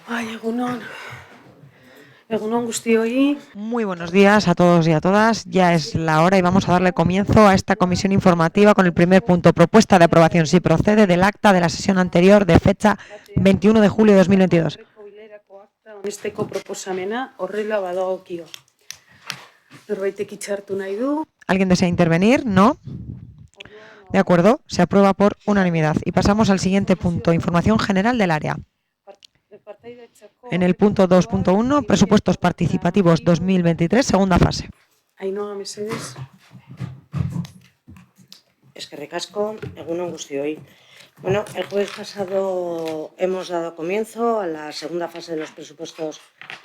Ay, Egunon guztioi. Muy buenos días a todos y a todas. Ya es la hora y vamos a darle comienzo a esta comisión informativa con el primer punto, propuesta de aprobación, si procede, del acta de la sesión anterior de fecha 21 de julio de 2022. Honesteko proposamena horrela badagokio. Norbaitek hitzartu nahi du? ¿Alguien desea intervenir? ¿No? De acuerdo, se aprueba por unanimidad. Y pasamos al siguiente punto, información general del área. En el punto 2.1, presupuestos participativos 2023, segunda fase. Ainhoa, mesedes. Eskerrik asko, egunon guztioi. Bueno, el jueves pasado hemos dado comienzo a la segunda fase de los presupuestos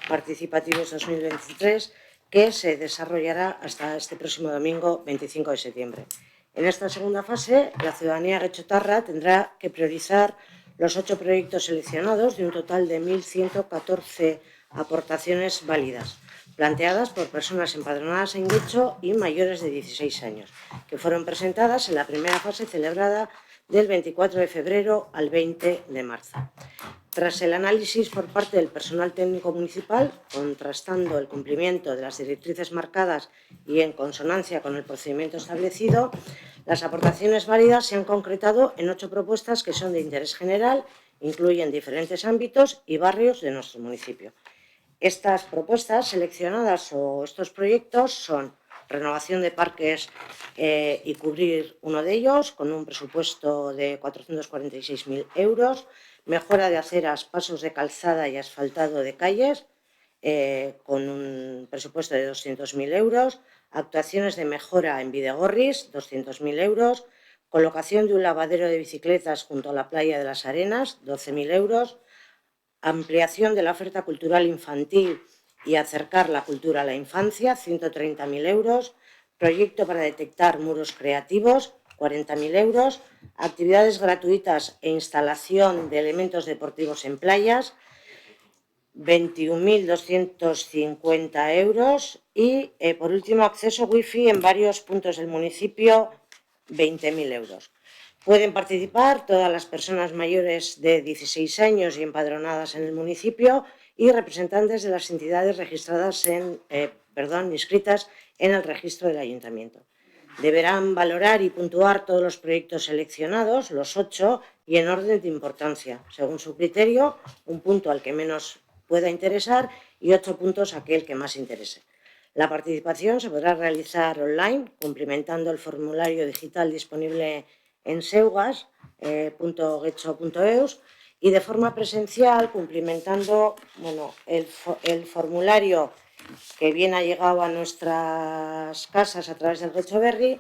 participativos 2023, que se desarrollará hasta este próximo domingo 25 de septiembre. En esta segunda fase, la ciudadanía guechotarra tendrá que priorizar los 8 proyectos seleccionados de un total de 1.114 aportaciones válidas, planteadas por personas empadronadas en Guecho y mayores de 16 años, que fueron presentadas en la primera fase celebrada del 24 de febrero al 20 de marzo. Tras el análisis por parte del personal técnico municipal, contrastando el cumplimiento de las directrices marcadas y en consonancia con el procedimiento establecido, las aportaciones válidas se han concretado en 8 propuestas que son de interés general, incluyen diferentes ámbitos y barrios de nuestro municipio. Estas propuestas seleccionadas o estos proyectos son renovación de parques y cubrir uno de ellos con un presupuesto de 446.000 euros, mejora de aceras, pasos de calzada y asfaltado de calles con un presupuesto de 200.000 euros, actuaciones de mejora en Bidegorris, 200.000 euros, colocación de un lavadero de bicicletas junto a la playa de las Arenas, 12.000 euros, ampliación de la oferta cultural infantil y acercar la cultura a la infancia, 130.000 euros, proyecto para detectar muros creativos, 40.000 euros, actividades gratuitas e instalación de elementos deportivos en playas, 21.250 euros y, por último, acceso wifi en varios puntos del municipio, 20.000 euros. Pueden participar todas las personas mayores de 16 años y empadronadas en el municipio y representantes de las entidades registradas inscritas en el registro del ayuntamiento. Deberán valorar y puntuar todos los proyectos seleccionados, los 8, y en orden de importancia, según su criterio, un punto al que menos pueda interesar y 8 puntos aquel que más interese. La participación se podrá realizar online, cumplimentando el formulario digital disponible en seugas.guecho.eus y de forma presencial, cumplimentando el formulario que bien ha llegado a nuestras casas a través del Guecho Berri,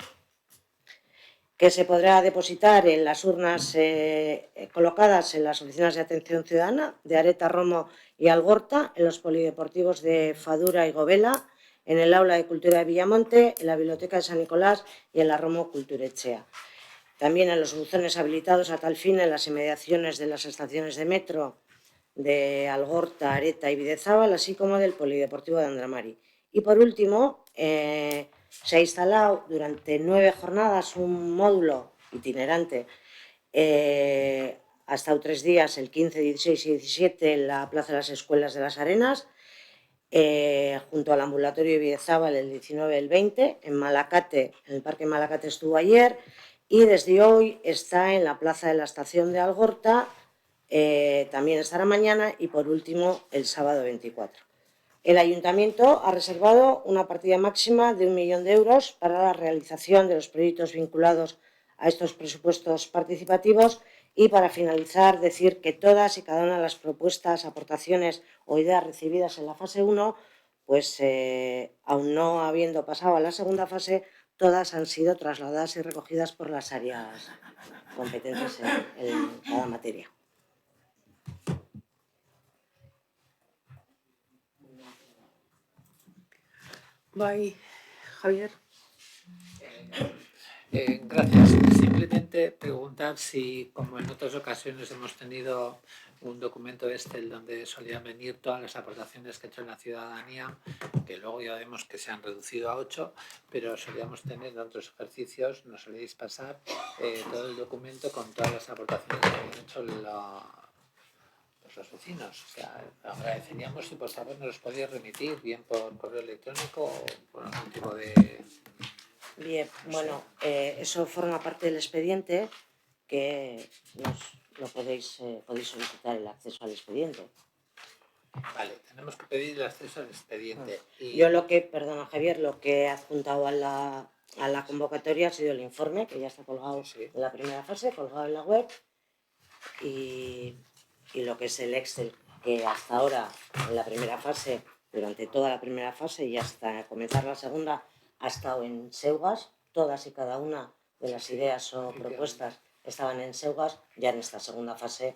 que se podrá depositar en las urnas colocadas en las oficinas de atención ciudadana de Areta, Romo y Algorta, en los polideportivos de Fadura y Govela, en el aula de cultura de Villamonte, en la biblioteca de San Nicolás y en la Romo Culturechea. También en los buzones habilitados a tal fin en las inmediaciones de las estaciones de metro de Algorta, Areta y Bidezábal, así como del polideportivo de Andramari. Y por último, se ha instalado durante 9 jornadas un módulo itinerante ha estado 3 días, el 15, 16 y 17, en la Plaza de las Escuelas de las Arenas, junto al ambulatorio de Bidezábal el 19 y el 20, en Malacate, en el Parque Malacate estuvo ayer, y desde hoy está en la Plaza de la Estación de Algorta, también estará mañana y por último el sábado 24. El Ayuntamiento ha reservado una partida máxima de 1 millón de euros para la realización de los proyectos vinculados a estos presupuestos participativos y, para finalizar, decir que todas y cada una de las propuestas, aportaciones o ideas recibidas en la fase 1, pues aún no habiendo pasado a la segunda fase, todas han sido trasladadas y recogidas por las áreas competentes en cada materia. Bai, Javier. Gracias. Simplemente preguntar si, como en otras ocasiones hemos tenido un documento donde solían venir todas las aportaciones que ha hecho la ciudadanía, que luego ya vemos que se han reducido a 8, pero solíamos tener en otros ejercicios, nos solíais pasar todo el documento con todas las aportaciones que habían hecho nuestros vecinos. O sea, agradeceríamos si por favor nos los podéis remitir, bien por correo electrónico o por algún tipo de... Bien, bueno, eso forma parte del expediente que podéis solicitar el acceso al expediente. Vale, tenemos que pedir el acceso al expediente. Y... Yo perdona Javier, lo que he adjuntado a la convocatoria ha sido el informe, que ya está colgado en la primera fase, colgado en la web, y lo que es el Excel, que hasta ahora, en la primera fase, durante toda la primera fase y hasta comenzar la segunda, ha estado en Seugas. Todas y cada una de las ideas o propuestas estaban en Seugas. Ya en esta segunda fase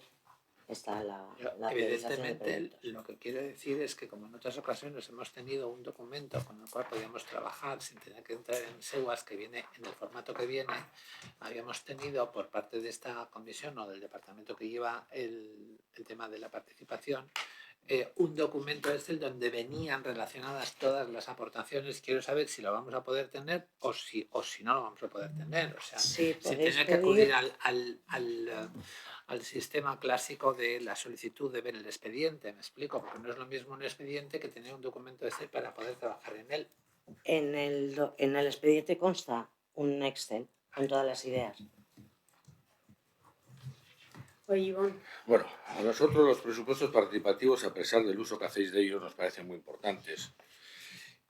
está la priorización de evidentemente, proyectos. lo que quiero decir es que como en otras ocasiones hemos tenido un documento con el cual podíamos trabajar sin tener que entrar en SEUAS, que viene en el formato que viene, habíamos tenido por parte de esta comisión o del departamento que lleva el tema de la participación, un documento donde venían relacionadas todas las aportaciones. Quiero saber si lo vamos a poder tener o si no lo vamos a poder tener. O sea, Sí, sin tener que acudir al sistema clásico de la solicitud de ver el expediente. Me explico, porque no es lo mismo un expediente que tener un documento para poder trabajar en él. En el expediente consta un Excel con todas las ideas. Oye, Ivonne. Bueno, a nosotros los presupuestos participativos, a pesar del uso que hacéis de ellos, nos parecen muy importantes.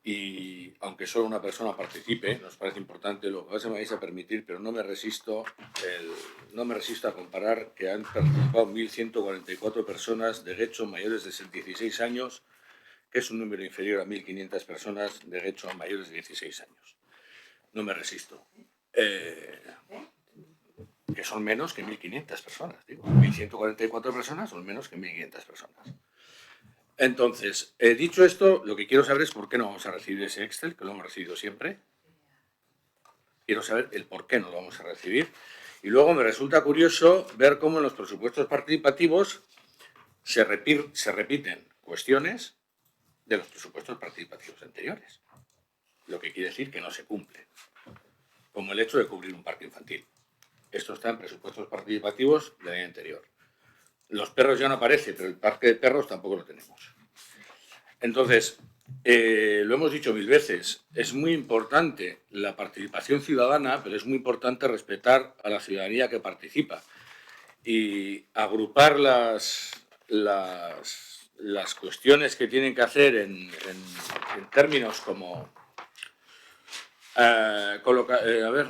Y aunque solo una persona participe, nos parece importante. Lo que me vais a permitir, pero no me resisto a comparar que han participado 1.144 personas de Guecho mayores de 16 años, que es un número inferior a 1.500 personas de Guecho mayores de 16 años. No me resisto. Que son menos que 1.500 personas. Digo, 1.144 personas son menos que 1.500 personas. Entonces, dicho esto, lo que quiero saber es por qué no vamos a recibir ese Excel, que lo hemos recibido siempre. Quiero saber el por qué no lo vamos a recibir. Y luego me resulta curioso ver cómo en los presupuestos participativos se repiten cuestiones de los presupuestos participativos anteriores. Lo que quiere decir que no se cumplen. Como el hecho de cubrir un parque infantil. Esto está en presupuestos participativos del año anterior. Los perros ya no aparece, pero el parque de perros tampoco lo tenemos. Entonces, lo hemos dicho 1000 veces, es muy importante la participación ciudadana, pero es muy importante respetar a la ciudadanía que participa y agrupar las cuestiones que tienen que hacer en términos como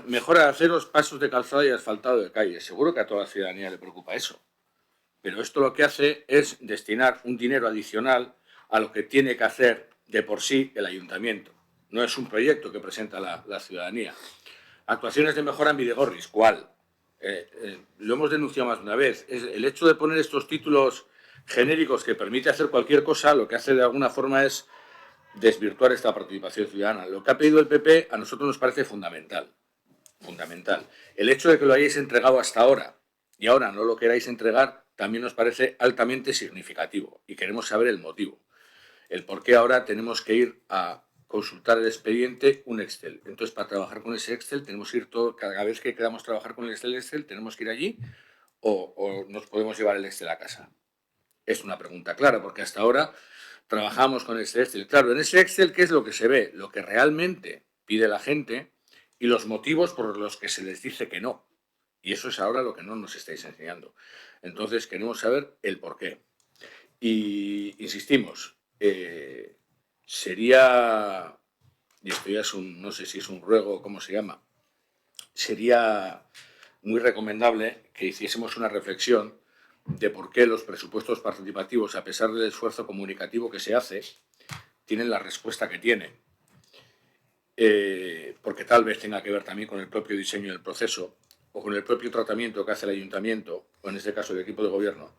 mejora de aceros, pasos de calzada y asfaltado de calles. Seguro que a toda la ciudadanía le preocupa eso. Pero esto lo que hace es destinar un dinero adicional a lo que tiene que hacer de por sí el ayuntamiento. No es un proyecto que presenta la ciudadanía. Actuaciones de mejora en Bidegorris, ¿cuál? Lo hemos denunciado más de una vez. El hecho de poner estos títulos genéricos que permite hacer cualquier cosa, lo que hace de alguna forma es desvirtuar esta participación ciudadana. Lo que ha pedido el PP a nosotros nos parece fundamental. Fundamental. El hecho de que lo hayáis entregado hasta ahora y ahora no lo queráis entregar también nos parece altamente significativo y queremos saber el motivo. El por qué ahora tenemos que ir a consultar el expediente un Excel. Entonces, para trabajar con ese Excel tenemos que ir cada vez que queramos trabajar con el Excel, tenemos que ir allí o nos podemos llevar el Excel a casa. Es una pregunta clara, porque hasta ahora trabajamos con ese Excel. Claro, en ese Excel, ¿qué es lo que se ve? Lo que realmente pide la gente y los motivos por los que se les dice que no. Y eso es ahora lo que no nos estáis enseñando. Entonces, queremos saber el por qué. Y insistimos, sería, y esto ya es no sé si es un ruego o cómo se llama, sería muy recomendable que hiciésemos una reflexión de por qué los presupuestos participativos, a pesar del esfuerzo comunicativo que se hace, tienen la respuesta que tienen. Porque tal vez tenga que ver también con el propio diseño del proceso o con el propio tratamiento que hace el ayuntamiento, o en este caso el equipo de gobierno,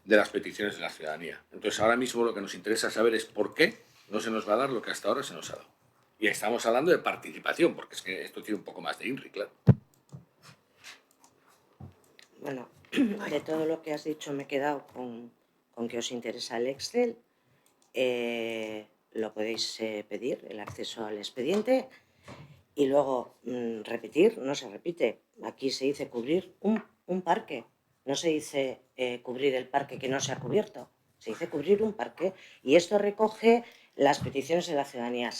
de las peticiones de la ciudadanía. Entonces, ahora mismo lo que nos interesa saber es por qué no se nos va a dar lo que hasta ahora se nos ha dado. Y estamos hablando de participación, porque es que esto tiene un poco más de INRI, claro. Bueno, de todo lo que has dicho me he quedado con que os interesa el Excel. Lo podéis pedir, el acceso al expediente. Y luego, repetir, no se repite. Aquí se dice cubrir un parque. no se dice cubrir el parque que no se ha cubierto, se dice cubrir un parque, y esto recoge las peticiones de la ciudadanía.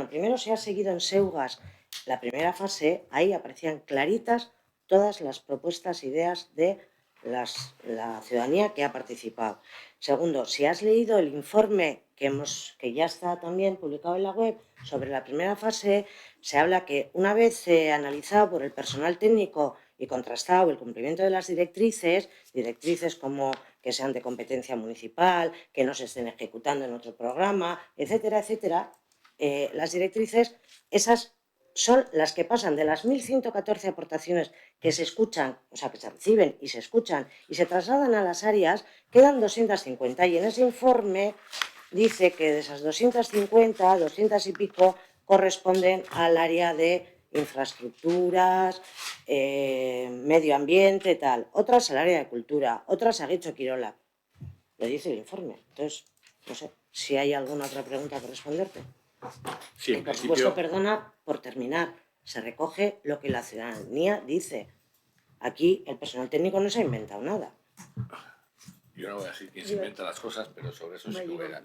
Primero, si has seguido en Seugas la primera fase, ahí aparecían claritas todas las propuestas, ideas de la ciudadanía que ha participado. Segundo, si has leído el informe que ya está también publicado en la web sobre la primera fase, se habla que una vez analizado por el personal técnico y contrastado el cumplimiento de las directrices como que sean de competencia municipal, que no se estén ejecutando en otro programa, etcétera, etcétera, las directrices, esas son las que pasan de las 1.114 aportaciones que se escuchan, o sea, que se reciben y se escuchan y se trasladan a las áreas, quedan 250, y en ese informe dice que de esas 250, 200 y pico corresponden al área de infraestructuras, medio ambiente, tal. Otras al área de cultura, otras a Guicho Quirola. Lo dice el informe. Entonces, no sé si hay alguna otra pregunta que responderte. Sí, y por supuesto, perdona, por terminar, se recoge lo que la ciudadanía dice. Aquí el personal técnico no se ha inventado nada. Yo no voy a decir quién se inventa las cosas, pero sobre eso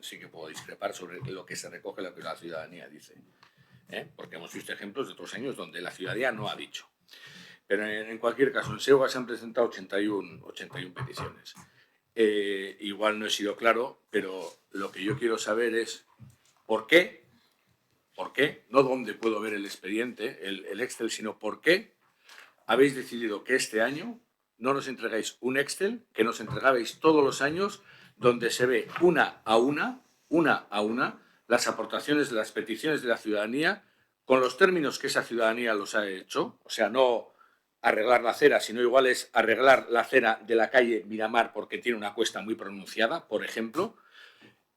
sí que puedo discrepar sobre lo que se recoge, lo que la ciudadanía dice. Porque hemos visto ejemplos de otros años donde la ciudadanía no ha dicho. Pero en cualquier caso, en Seugas se han presentado 81 peticiones. Igual no he sido claro, pero lo que yo quiero saber es ¿por qué? No dónde puedo ver el expediente, el Excel, sino por qué habéis decidido que este año no nos entregáis un Excel que nos entregabais todos los años, donde se ve una a una, las aportaciones de las peticiones de la ciudadanía con los términos que esa ciudadanía los ha hecho, o sea, no arreglar la acera, sino igual es arreglar la acera de la calle Miramar porque tiene una cuesta muy pronunciada, por ejemplo.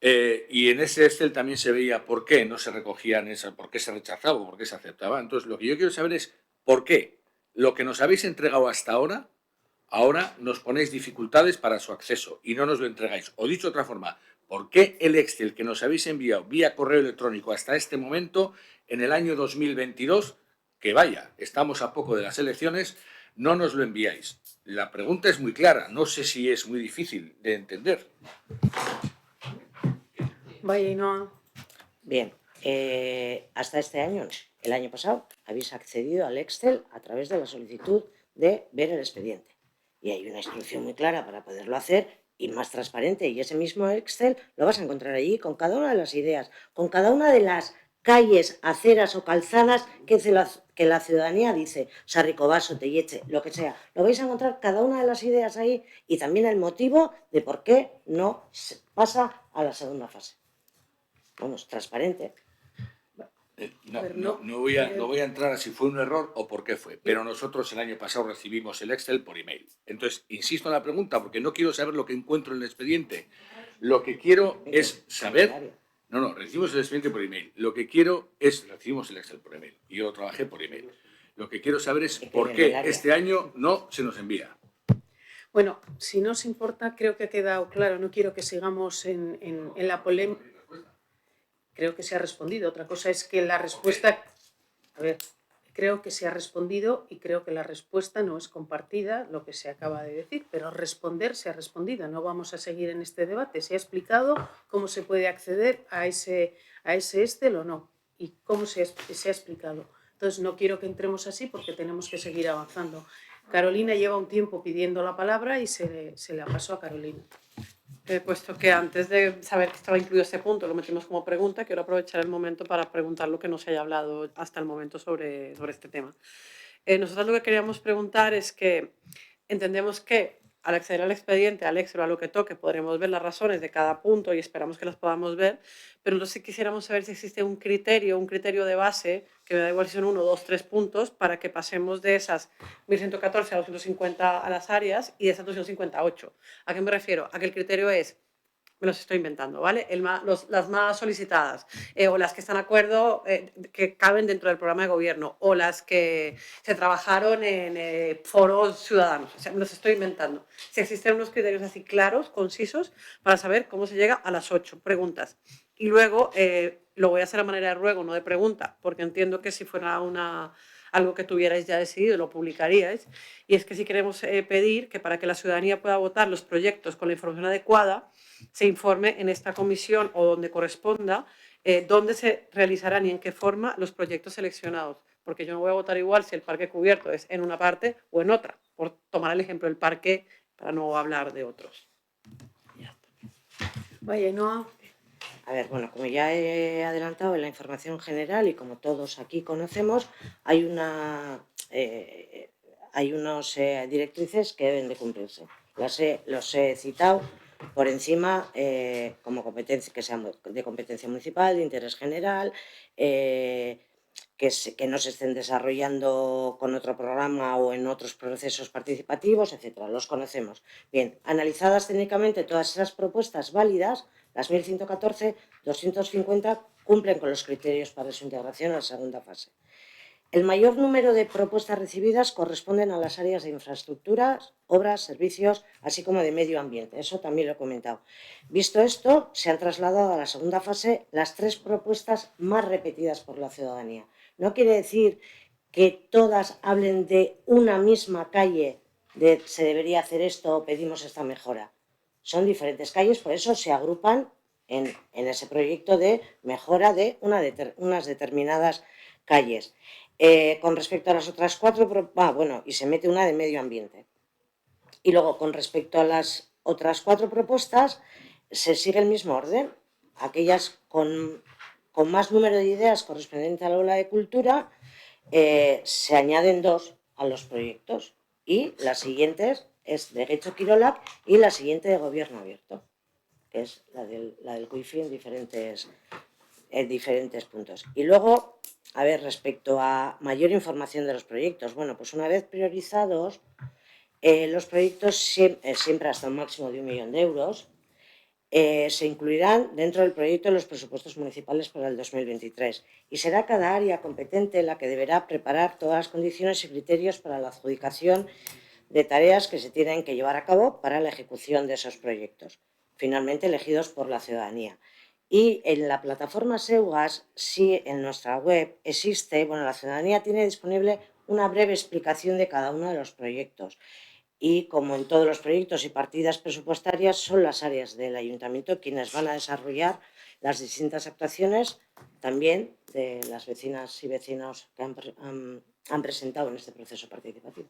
Y en ese Excel también se veía por qué no se recogían esas, por qué se rechazaba, por qué se aceptaba. Entonces, lo que yo quiero saber es por qué lo que nos habéis entregado hasta ahora nos ponéis dificultades para su acceso y no nos lo entregáis. O dicho de otra forma, ¿por qué el Excel que nos habéis enviado vía correo electrónico hasta este momento, en el año 2022, que vaya, estamos a poco de las elecciones, no nos lo enviáis? La pregunta es muy clara, no sé si es muy difícil de entender. Vaya, Ainhoa. Bien, hasta este año, el año pasado, habéis accedido al Excel a través de la solicitud de ver el expediente. Y hay una instrucción muy clara para poderlo hacer y más transparente. Y ese mismo Excel lo vas a encontrar allí con cada una de las ideas, con cada una de las calles, aceras o calzadas que la ciudadanía dice, Sarricobaso, Telleche, lo que sea. Lo vais a encontrar cada una de las ideas ahí y también el motivo de por qué no se pasa a la segunda fase. Vamos, transparente. No voy a entrar a si fue un error o por qué fue, pero nosotros el año pasado recibimos el Excel por email. Entonces, insisto en la pregunta porque no quiero saber lo que encuentro en el expediente. Lo que quiero es saber... No, recibimos el expediente por email. Lo que quiero es... Recibimos el Excel por email y yo lo trabajé por email. Lo que quiero saber es por qué este año no se nos envía. Bueno, si no os importa, creo que ha quedado claro. No quiero que sigamos en la polémica. Creo que se ha respondido. Otra cosa es que la respuesta... A ver, creo que se ha respondido y creo que la respuesta no es compartida, lo que se acaba de decir, pero responder se ha respondido. No vamos a seguir en este debate. Se ha explicado cómo se puede acceder a ese Excel o no y cómo se ha explicado. Entonces, no quiero que entremos así porque tenemos que seguir avanzando. Carolina lleva un tiempo pidiendo la palabra y se la paso a Carolina. Puesto que antes de saber que estaba incluido este punto lo metimos como pregunta, quiero aprovechar el momento para preguntar lo que no se haya hablado hasta el momento sobre este tema. Nosotros lo que queríamos preguntar es que entendemos que al acceder al expediente, al Excel o a lo que toque, podremos ver las razones de cada punto y esperamos que las podamos ver, pero nosotros sí quisiéramos saber si existe un criterio de base, que me da igual si son 1, 2, 3 puntos, para que pasemos de esas 1.114 a 250 a las áreas y de esas 258. ¿A qué me refiero? A que el criterio es, me los estoy inventando, ¿vale? Las más solicitadas o las que están de acuerdo que caben dentro del programa de gobierno o las que se trabajaron en foros ciudadanos. O sea, me los estoy inventando. Si existen unos criterios así claros, concisos, para saber cómo se llega a las 8 preguntas. Y luego lo voy a hacer a manera de ruego, no de pregunta, porque entiendo que si fuera una algo que tuvierais ya decidido, lo publicaríais, y es que si queremos pedir que para que la ciudadanía pueda votar los proyectos con la información adecuada, se informe en esta comisión o donde corresponda dónde se realizarán y en qué forma los proyectos seleccionados, porque yo no voy a votar igual si el parque cubierto es en una parte o en otra, por tomar el ejemplo del parque para no hablar de otros. Vaya, Ainhoa. A ver, bueno, como ya he adelantado en la información general y como todos aquí conocemos, hay unas directrices que deben de cumplirse. Los he citado por encima como competencia, que sean de competencia municipal, de interés general, que no se estén desarrollando con otro programa o en otros procesos participativos, etcétera. Los conocemos. Bien, analizadas técnicamente todas esas propuestas válidas, las 1114, 250 cumplen con los criterios para su integración a la segunda fase. El mayor número de propuestas recibidas corresponden a las áreas de infraestructuras, obras, servicios, así como de medio ambiente. Eso también lo he comentado. Visto esto, se han trasladado a la segunda fase las 3 propuestas más repetidas por la ciudadanía. No quiere decir que todas hablen de una misma calle, de se debería hacer esto o pedimos esta mejora. Son diferentes calles, por eso se agrupan en ese proyecto de mejora de unas determinadas calles. Con respecto a las otras 4, y se mete una de medio ambiente. Y luego, con respecto a las otras 4 propuestas, se sigue el mismo orden. Aquellas con más número de ideas correspondiente al aula de cultura, se añaden 2 a los proyectos. Y las siguientes es de Getxo Kirolak y la siguiente de Gobierno Abierto, que es la del wifi en diferentes puntos. Y luego, a ver, respecto a mayor información de los proyectos, bueno, pues una vez priorizados, los proyectos siempre hasta un máximo de 1 millón de euros, se incluirán dentro del proyecto de los presupuestos municipales para el 2023 y será cada área competente la que deberá preparar todas las condiciones y criterios para la adjudicación de tareas que se tienen que llevar a cabo para la ejecución de esos proyectos, finalmente elegidos por la ciudadanía. Y en la plataforma Seugas, sí, en nuestra web existe, la ciudadanía tiene disponible una breve explicación de cada uno de los proyectos. Y como en todos los proyectos y partidas presupuestarias, son las áreas del ayuntamiento quienes van a desarrollar las distintas actuaciones, también de las vecinas y vecinos que han presentado en este proceso participativo.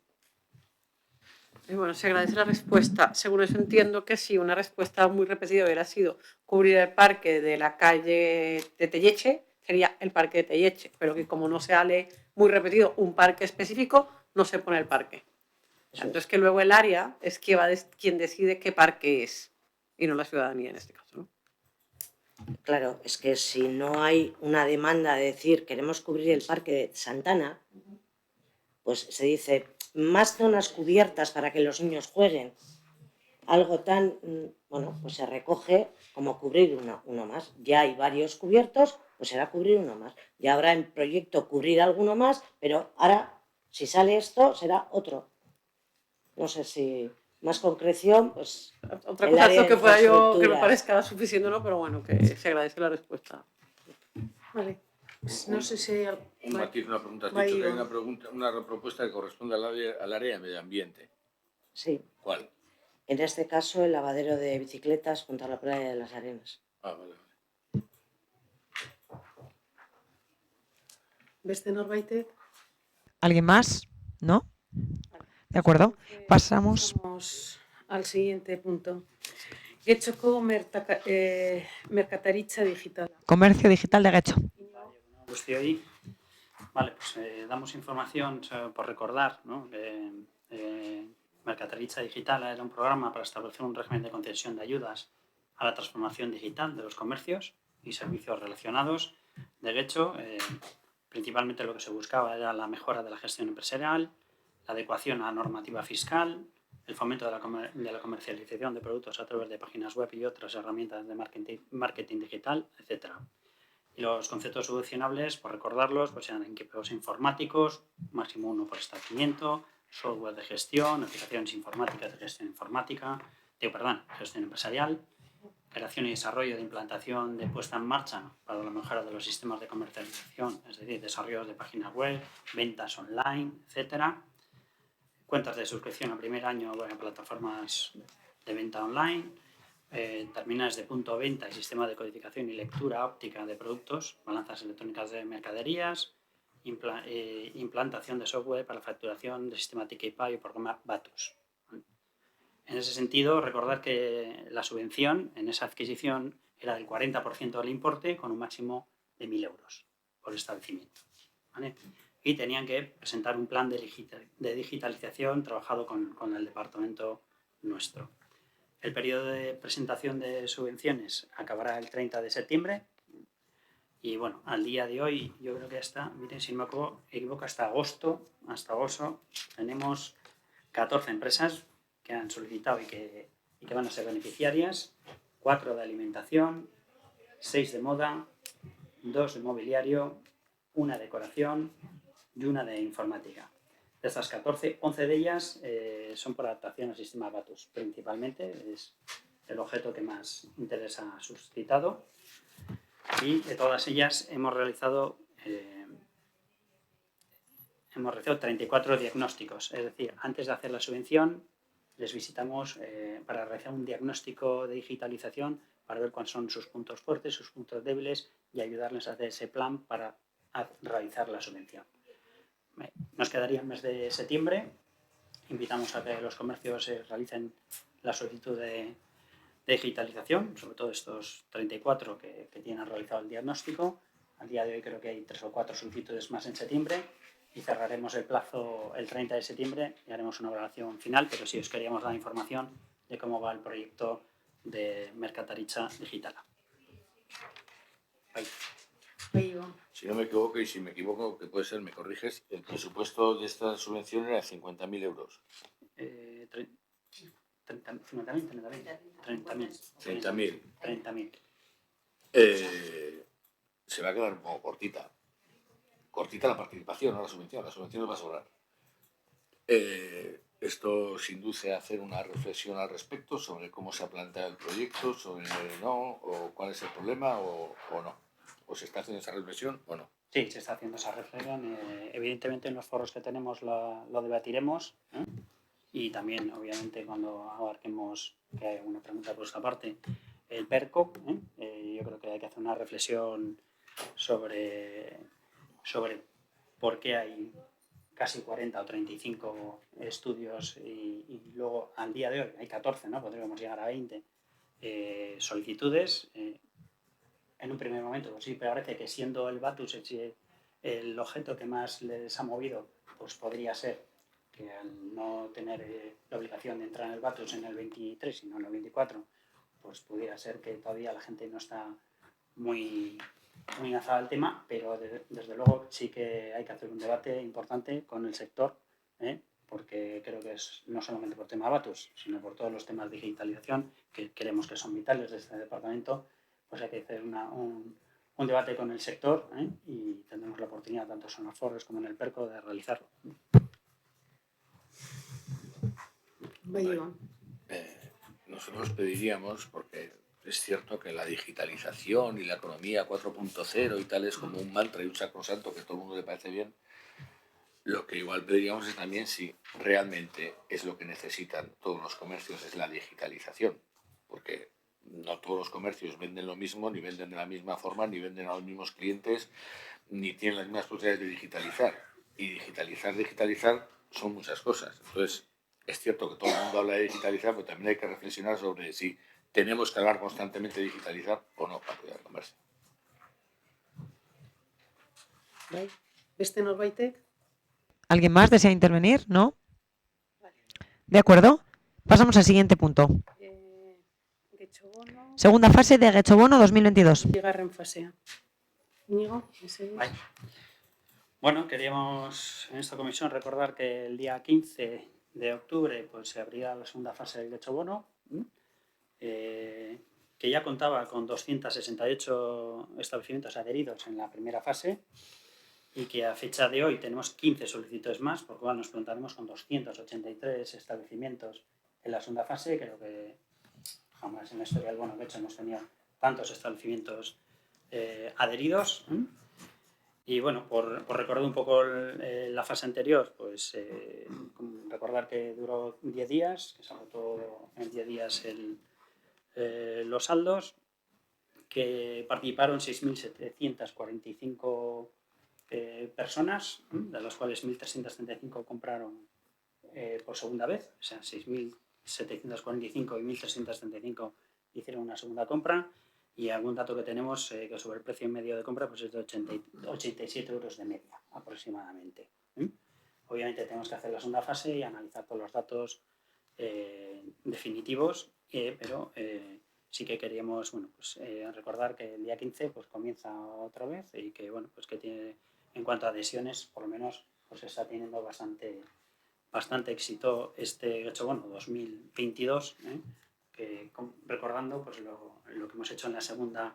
Y bueno, se agradece la respuesta. Según eso entiendo que sí, una respuesta muy repetida hubiera sido cubrir el parque de la calle de Telleche, sería el parque de Telleche, pero que como no se sale muy repetido un parque específico, no se pone el parque. Entonces que luego el área es quien decide qué parque es y no la ciudadanía en este caso, ¿no? Claro, es que si no hay una demanda de decir queremos cubrir el parque de Santana, pues se dice más zonas cubiertas para que los niños jueguen. Algo tan, pues se recoge como cubrir uno más. Ya hay varios cubiertos, pues será cubrir uno más. Ya habrá en proyecto cubrir alguno más, pero ahora, si sale esto, será otro. No sé si más concreción, pues... Otra cosa es lo que pueda yo, que me parezca suficiente o no, pero bueno, que se agradece la respuesta. Vale. Pues no sé si... Un matiz, una pregunta. Has dicho que hay una propuesta que corresponde al área de medio ambiente. Sí. ¿Cuál? En este caso, el lavadero de bicicletas junto a la playa de las Arenas. Vale. ¿Beste norbaitek? ¿Alguien más? ¿No? De acuerdo. Pasamos al siguiente punto. Getxoko merkataritza digital. Comercio digital de Getxo. Pues de ahí, vale, pues damos información por recordar, ¿no? Mercataritza Digital era un programa para establecer un régimen de concesión de ayudas a la transformación digital de los comercios y servicios relacionados de Getxo. Principalmente lo que se buscaba era la mejora de la gestión empresarial, la adecuación a la normativa fiscal, el fomento de la comercialización de productos a través de páginas web y otras herramientas de marketing digital, etc. Y los conceptos solucionables, por recordarlos, pues eran equipos informáticos, máximo 1 por establecimiento, software de gestión, aplicaciones informáticas de gestión informática, gestión empresarial, creación y desarrollo de implantación de puesta en marcha para la mejora de los sistemas de comercialización, es decir, desarrollos de páginas web, ventas online, etcétera. Cuentas de suscripción al primer año en plataformas de venta online, terminales de punto de venta y sistema de codificación y lectura óptica de productos, balanzas electrónicas de mercaderías, implantación de software para la facturación del sistema Ticketpay y programa Batus. En ese sentido, recordar que la subvención en esa adquisición era del 40% del importe con un máximo de 1.000 euros por establecimiento, ¿vale? Y tenían que presentar un plan de digitalización trabajado con el departamento nuestro. El periodo de presentación de subvenciones acabará el 30 de septiembre y bueno, al día de hoy yo creo que hasta, miren, si no me equivoco, hasta agosto tenemos 14 empresas que han solicitado y que van a ser beneficiarias, 4 de alimentación, 6 de moda, 2 de mobiliario, 1 de decoración y 1 de informática. De estas 14, 11 de ellas son por adaptación al sistema Batus, principalmente, es el objeto que más interés ha suscitado. Y de todas ellas hemos realizado 34 diagnósticos, es decir, antes de hacer la subvención les visitamos para realizar un diagnóstico de digitalización para ver cuáles son sus puntos fuertes, sus puntos débiles y ayudarles a hacer ese plan para realizar la subvención. Nos quedaría el mes de septiembre. Invitamos a que los comercios realicen la solicitud de digitalización, sobre todo estos 34 que tienen realizado el diagnóstico. Al día de hoy creo que hay 3 o 4 solicitudes más en septiembre y cerraremos el plazo el 30 de septiembre y haremos una evaluación final, pero sí os queríamos dar información de cómo va el proyecto de Merkataritza Digitala. Si no me equivoco, y si me equivoco, que puede ser, me corriges, el presupuesto de esta subvención era de 50.000 euros. 30.000. Se va a quedar un poco cortita. Cortita la participación, no la subvención nos va a sobrar. Esto os induce a hacer una reflexión al respecto sobre cómo se ha planteado el proyecto, sobre no, o cuál es el problema, o no. ¿O se está haciendo esa reflexión o no? Sí, se está haciendo esa reflexión. Evidentemente en los foros que tenemos lo debatiremos, ¿eh? Y también, obviamente, cuando abarquemos, que hay una pregunta por esta parte, el PERCO, yo creo que hay que hacer una reflexión sobre por qué hay casi 40 o 35 estudios y luego al día de hoy hay 14, ¿no? Podríamos llegar a 20 solicitudes. En un primer momento, pues sí, pero parece que siendo el Batus el objeto que más les ha movido, pues podría ser que al no tener la obligación de entrar en el Batus en el 23, sino en el 24, pues pudiera ser que todavía la gente no está muy enlazada al tema, pero desde luego sí que hay que hacer un debate importante con el sector, porque creo que es no solamente por tema Batus, sino por todos los temas de digitalización que creemos que son vitales de este departamento, pues hay que hacer un debate con el sector, y tendremos la oportunidad, tanto en los foros como en el PERCO, de realizarlo. Nosotros pediríamos, porque es cierto que la digitalización y la economía 4.0 y tal es como un mantra y un sacrosanto que a todo el mundo le parece bien. Lo que igual pediríamos es también si realmente es lo que necesitan todos los comercios, es la digitalización, porque no todos los comercios venden lo mismo, ni venden de la misma forma, ni venden a los mismos clientes, ni tienen las mismas posibilidades de digitalizar. Y digitalizar son muchas cosas. Entonces, es cierto que todo el mundo habla de digitalizar, pero también hay que reflexionar sobre si tenemos que hablar constantemente de digitalizar o no para cuidar el comercio. ¿Alguien más desea intervenir? ¿No? De acuerdo. Pasamos al siguiente punto. Segunda fase de Getxobono 2022. Bueno, queríamos en esta comisión recordar que el día 15 de octubre pues, se abrirá la segunda fase del Getxobono, que ya contaba con 268 establecimientos adheridos en la primera fase y que a fecha de hoy tenemos 15 solicitudes más, por lo cual nos plantaremos con 283 establecimientos en la segunda fase. Creo que Jamás en la historia del bono Getxo hemos tenido tantos establecimientos adheridos. Y bueno, por recordar un poco la fase anterior, pues recordar que duró 10 días, que se agotó en 10 días los saldos, que participaron 6.745 personas, de las cuales 1.335 compraron por segunda vez, o sea, 6.745 y 1.335 hicieron una segunda compra. Y algún dato que tenemos que sobre el precio medio de compra pues es de 87 euros de media aproximadamente. Obviamente tenemos que hacer la segunda fase y analizar todos los datos definitivos, pero sí que queríamos recordar que el día 15 pues, comienza otra vez y que, bueno, pues que tiene, en cuanto a adhesiones, por lo menos pues está teniendo bastante éxito este Getxo Bono 2022, que recordando pues lo que hemos hecho en la segunda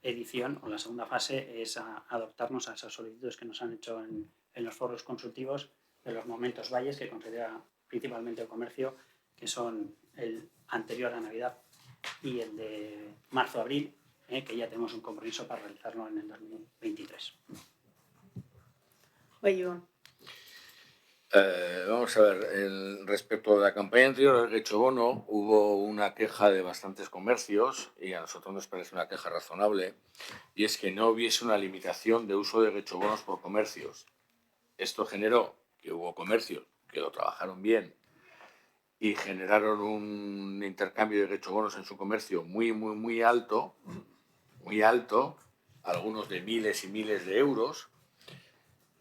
edición o la segunda fase es adaptarnos a esas solicitudes que nos han hecho en los foros consultivos de los momentos valles que considera principalmente el comercio, que son el anterior a Navidad y el de marzo-abril, que ya tenemos un compromiso para realizarlo en el 2023. Vamos a ver, respecto a la campaña anterior al Getxo Bono, hubo una queja de bastantes comercios y a nosotros nos parece una queja razonable, y es que no hubiese una limitación de uso de Getxo Bonos por comercios. Esto generó que hubo comercios que lo trabajaron bien y generaron un intercambio de Getxo Bonos en su comercio muy alto, algunos de miles y miles de euros,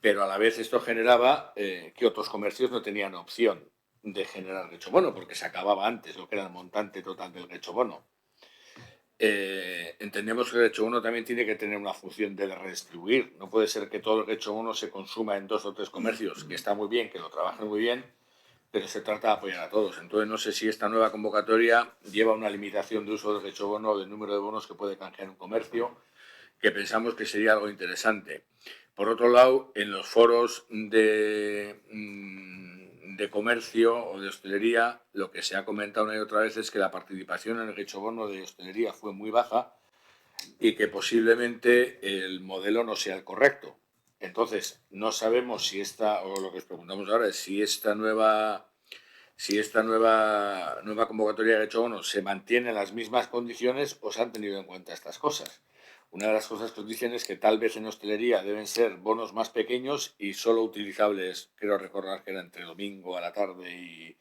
pero a la vez esto generaba que otros comercios no tenían opción de generar Getxo Bono porque se acababa antes lo que era el montante total del Getxo Bono. Entendemos que el Getxo Bono también tiene que tener una función de redistribuir. No puede ser que todo el Getxo Bono se consuma en 2 o 3 comercios, que está muy bien, que lo trabajen muy bien, pero se trata de apoyar a todos. Entonces no sé si esta nueva convocatoria lleva una limitación de uso del Getxo Bono o del número de bonos que puede canjear un comercio, que pensamos que sería algo interesante. Por otro lado, en los foros de comercio o de hostelería, lo que se ha comentado una y otra vez es que la participación en el Getxo Bono de hostelería fue muy baja y que posiblemente el modelo no sea el correcto. Entonces, no sabemos si o lo que os preguntamos ahora es si esta nueva convocatoria de Getxo Bono se mantiene en las mismas condiciones o se han tenido en cuenta estas cosas. Una de las cosas que os dicen es que tal vez en hostelería deben ser bonos más pequeños y solo utilizables, creo recordar que era entre domingo a la tarde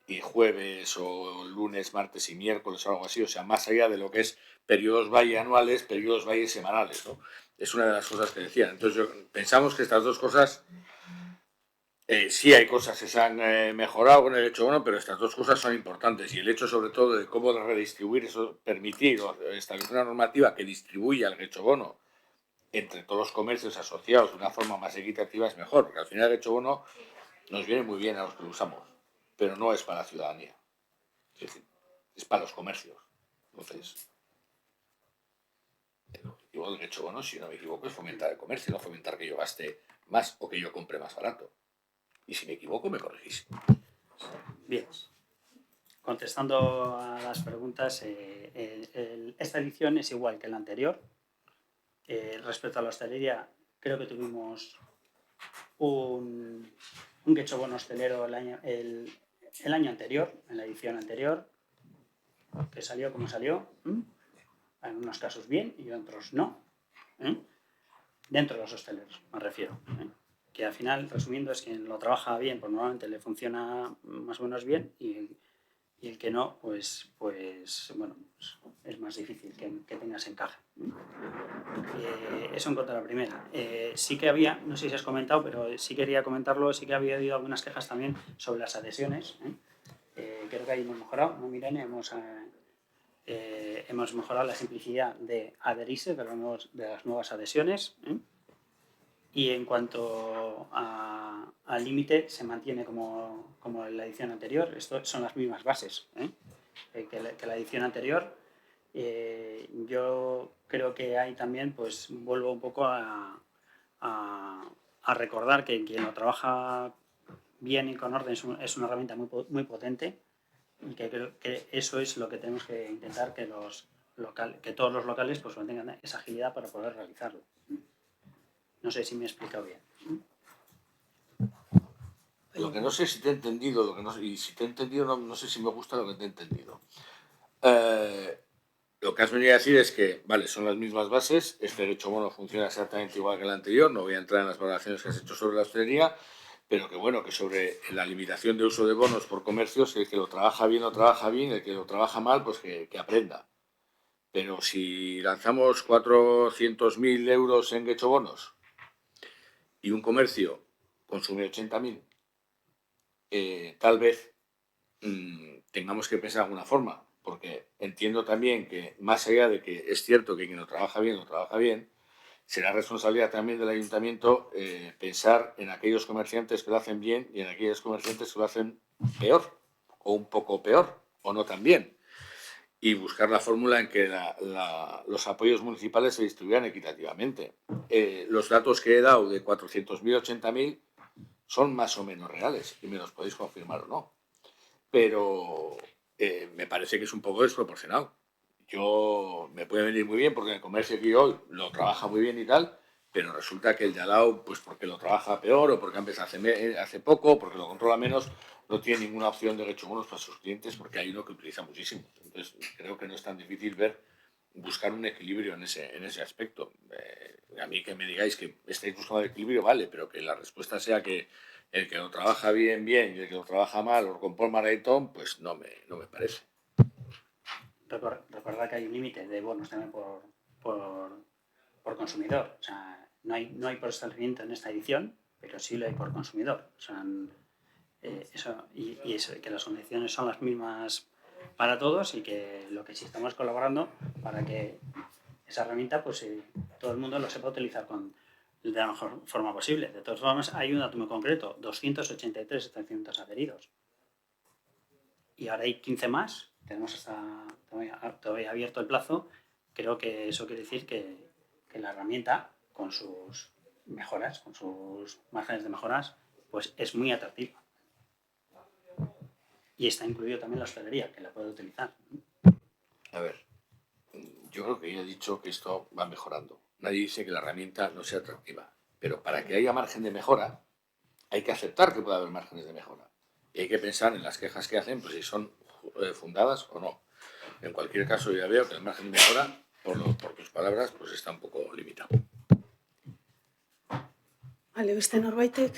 y jueves o lunes, martes y miércoles o algo así, o sea, más allá de lo que es periodos valle anuales, periodos valle semanales, ¿no? Es una de las cosas que decían. Entonces pensamos que estas dos cosas, sí hay cosas que se han mejorado con el Getxo Bono, pero estas dos cosas son importantes y el hecho sobre todo de cómo redistribuir eso, permitir o establecer una normativa que distribuya el Getxo Bono entre todos los comercios asociados de una forma más equitativa es mejor, porque al final el Getxo Bono nos viene muy bien a los que lo usamos, pero no es para la ciudadanía, es decir, es para los comercios. Entonces, igual el Getxo Bono, si no me equivoco, es fomentar el comercio, no fomentar que yo gaste más o que yo compre más barato. Y si me equivoco, me corregís. Bien. Contestando a las preguntas, esta edición es igual que la anterior. Respecto a la hostelería, creo que tuvimos un Getxo Bono hostelero el año anterior, en la edición anterior, que salió como salió. En unos casos bien y en otros no. Dentro de los hosteleros, me refiero. Que al final, resumiendo, es quien lo trabaja bien, pues normalmente le funciona más o menos bien y el que no, pues bueno, pues es más difícil que tengas encaje. Eso en cuanto a la primera. Sí que había, no sé si has comentado, pero sí quería comentarlo, sí que había habido algunas quejas también sobre las adhesiones. Creo que ahí hemos mejorado, ¿no, Mirene? Hemos mejorado la simplicidad de adherirse de las nuevas adhesiones. Y en cuanto al límite, se mantiene como en la edición anterior. Esto son las mismas bases que la edición anterior. Yo creo que ahí también pues vuelvo un poco a recordar que quien lo trabaja bien y con orden es una herramienta muy potente Y que creo que eso es lo que tenemos que intentar que que todos los locales pues tengan esa agilidad para poder realizarlo. No sé si me he explicado bien. Lo que no sé si te he entendido, y si te he entendido no sé si me gusta lo que te he entendido. Lo que has venido a decir es que, vale, son las mismas bases, este derecho bono funciona exactamente igual que el anterior, no voy a entrar en las valoraciones que has hecho sobre la hostelería, pero que bueno, que sobre la limitación de uso de bonos por comercios, el que lo trabaja bien, el que lo trabaja mal, pues que aprenda. Pero si lanzamos 400.000 euros en Getxo bonos y un comercio consume 80.000, tal vez tengamos que pensar de alguna forma, porque entiendo también que más allá de que es cierto que quien lo trabaja bien, será responsabilidad también del ayuntamiento pensar en aquellos comerciantes que lo hacen bien y en aquellos comerciantes que lo hacen peor, o un poco peor, o no tan bien, y buscar la fórmula en que los apoyos municipales se distribuyan equitativamente. Los datos que he dado de 400.000, 80.000 son más o menos reales, y me los podéis confirmar o no. Pero me parece que es un poco desproporcionado. Me puede venir muy bien porque en el comercio que yo lo trabaja muy bien y tal, pero resulta que el de al lado, pues porque lo trabaja peor o porque ha empezado hace poco, porque lo controla menos, no tiene ninguna opción de Getxo bonos para sus clientes porque hay uno que utiliza muchísimo. Entonces creo que no es tan difícil buscar un equilibrio en ese aspecto. A mí que me digáis que estáis buscando el equilibrio, vale, pero que la respuesta sea que el que lo trabaja bien y el que lo trabaja mal o con Paul Maratón, pues no me parece. Recuerda que hay un límite de bonos también por consumidor. O sea, no hay por establecimiento en esta edición, pero sí lo hay por consumidor. O sea, eso, que las condiciones son las mismas para todos y que lo que sí estamos colaborando para que esa herramienta, pues todo el mundo lo sepa utilizar de la mejor forma posible. De todas formas, hay un dato muy concreto, 283 establecimientos adheridos. Y ahora hay 15 más, tenemos todavía abierto el plazo. Creo que eso quiere decir que la herramienta, con sus mejoras, con sus márgenes de mejoras, pues es muy atractiva. Y está incluido también la hostelería, que la puede utilizar. A ver, yo creo que ya he dicho que esto va mejorando. Nadie dice que la herramienta no sea atractiva, pero para que haya margen de mejora, hay que aceptar que puede haber márgenes de mejora. Y hay que pensar en las quejas que hacen, pues si son fundadas o no. En cualquier caso, ya veo que el margen de mejora, por tus palabras, pues está un poco limitado. Vale, beste norbaitek.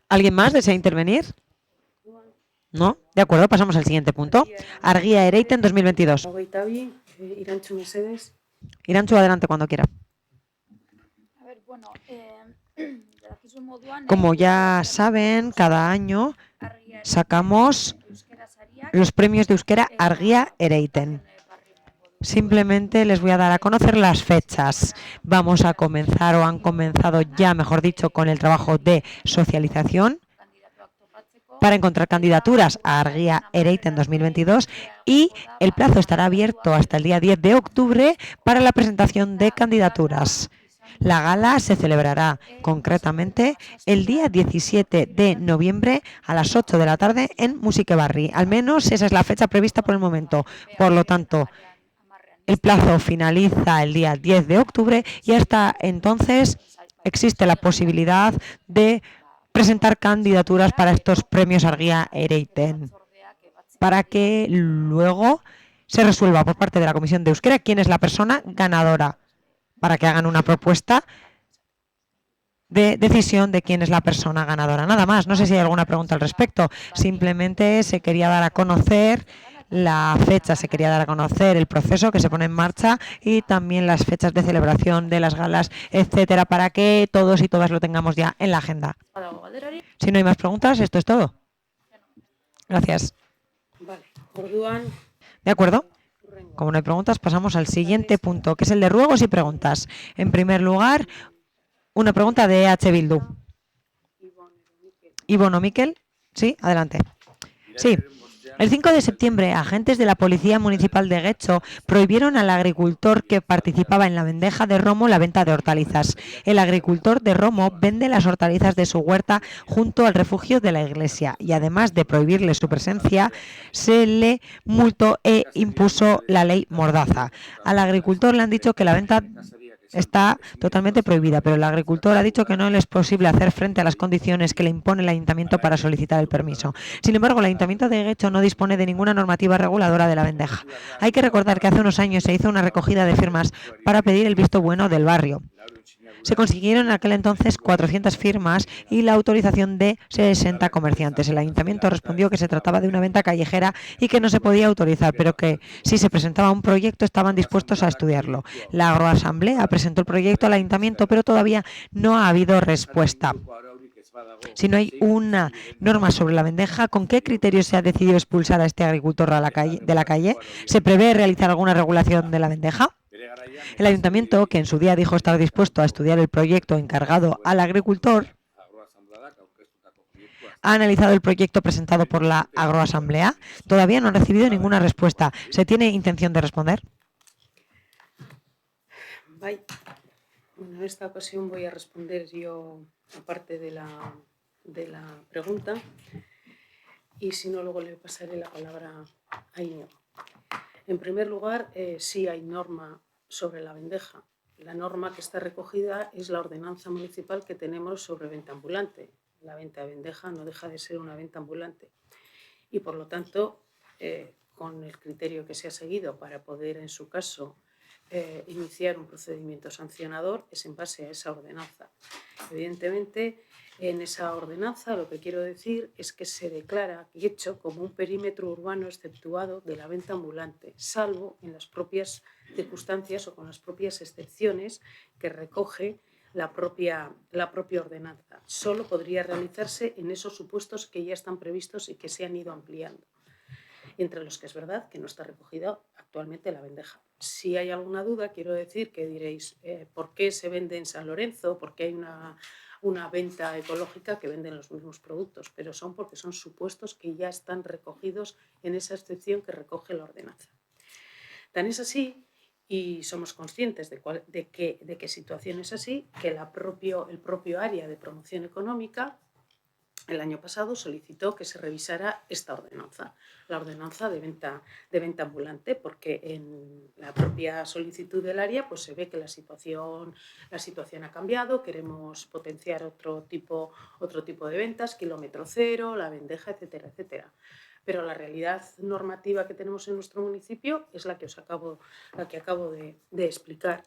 ¿Alguien más desea intervenir? ¿No? De acuerdo, pasamos al siguiente punto. Argia Ereiten 2022. Hogeita bi, Irantxu mesedez. Irantxu, adelante cuando quiera. A ver, bueno, Como ya saben, cada año sacamos los premios de euskera Argia Ereiten. Simplemente les voy a dar a conocer las fechas. Vamos a comenzar, o han comenzado ya, mejor dicho, con el trabajo de socialización para encontrar candidaturas a Argia Ereiten 2022 y el plazo estará abierto hasta el día 10 de octubre para la presentación de candidaturas. La gala se celebrará concretamente el día 17 de noviembre a las 8 de la tarde en Musikebarri. Al menos esa es la fecha prevista por el momento. Por lo tanto, el plazo finaliza el día 10 de octubre y hasta entonces existe la posibilidad de presentar candidaturas para estos premios Argia Ereiten, para que luego se resuelva por parte de la Comisión de Euskera quién es la persona ganadora, para que hagan una propuesta de decisión de quién es la persona ganadora. Nada más, no sé si hay alguna pregunta al respecto. Simplemente se quería dar a conocer la fecha, se quería dar a conocer el proceso que se pone en marcha y también las fechas de celebración de las galas, etcétera, para que todos y todas lo tengamos ya en la agenda. Si no hay más preguntas, esto es todo. Gracias. Vale, orduan, ¿De acuerdo? Como no hay preguntas, pasamos al siguiente punto, que es el de ruegos y preguntas. En primer lugar, una pregunta de EH Bildu. Ibono Miquel, sí, adelante. Sí. El 5 de septiembre, agentes de la Policía Municipal de Guecho prohibieron al agricultor que participaba en la vendeja de Romo la venta de hortalizas. El agricultor de Romo vende las hortalizas de su huerta junto al refugio de la iglesia y además de prohibirle su presencia, se le multó e impuso la ley Mordaza. Al agricultor le han dicho que la venta está totalmente prohibida, pero el agricultor ha dicho que no le es posible hacer frente a las condiciones que le impone el ayuntamiento para solicitar el permiso. Sin embargo, el ayuntamiento de Guecho no dispone de ninguna normativa reguladora de la vendeja. Hay que recordar que hace unos años se hizo una recogida de firmas para pedir el visto bueno del barrio. Se consiguieron en aquel entonces 400 firmas y la autorización de 60 comerciantes. El ayuntamiento respondió que se trataba de una venta callejera y que no se podía autorizar, pero que si se presentaba un proyecto estaban dispuestos a estudiarlo. La agroasamblea presentó el proyecto al ayuntamiento, pero todavía no ha habido respuesta. Si no hay una norma sobre la vendeja, ¿con qué criterio se ha decidido expulsar a este agricultor de la calle? ¿Se prevé realizar alguna regulación de la vendeja? El ayuntamiento, que en su día dijo estar dispuesto a estudiar el proyecto encargado al agricultor, ha analizado el proyecto presentado por la agroasamblea. Todavía no han recibido ninguna respuesta. ¿Se tiene intención de responder? Bueno, en esta ocasión voy a responder yo, aparte de la pregunta, y si no, luego le pasaré la palabra a Íñigo. En primer lugar, sí hay norma sobre la vendeja. La norma que está recogida es la ordenanza municipal que tenemos sobre venta ambulante. La venta de vendeja no deja de ser una venta ambulante. Y por lo tanto, con el criterio que se ha seguido para poder, en su caso, iniciar un procedimiento sancionador, es en base a esa ordenanza. Evidentemente, en esa ordenanza lo que quiero decir es que se declara Guecho como un perímetro urbano exceptuado de la venta ambulante, salvo en las propias circunstancias o con las propias excepciones que recoge la propia ordenanza. Solo podría realizarse en esos supuestos que ya están previstos y que se han ido ampliando, entre los que es verdad que no está recogida actualmente la vendeja. Si hay alguna duda, quiero decir que diréis, ¿por qué se vende en San Lorenzo? ¿Por qué hay una venta ecológica que venden los mismos productos? Pero porque son supuestos que ya están recogidos en esa excepción que recoge la ordenanza. Tan es así, y somos conscientes de qué situación es así, que el propio área de promoción económica el año pasado solicitó que se revisara esta ordenanza, la ordenanza de venta ambulante, porque en la propia solicitud del área pues se ve que la situación ha cambiado, queremos potenciar otro tipo de ventas, kilómetro cero, la vendeja, etcétera, etcétera. Pero la realidad normativa que tenemos en nuestro municipio es la que acabo de explicar.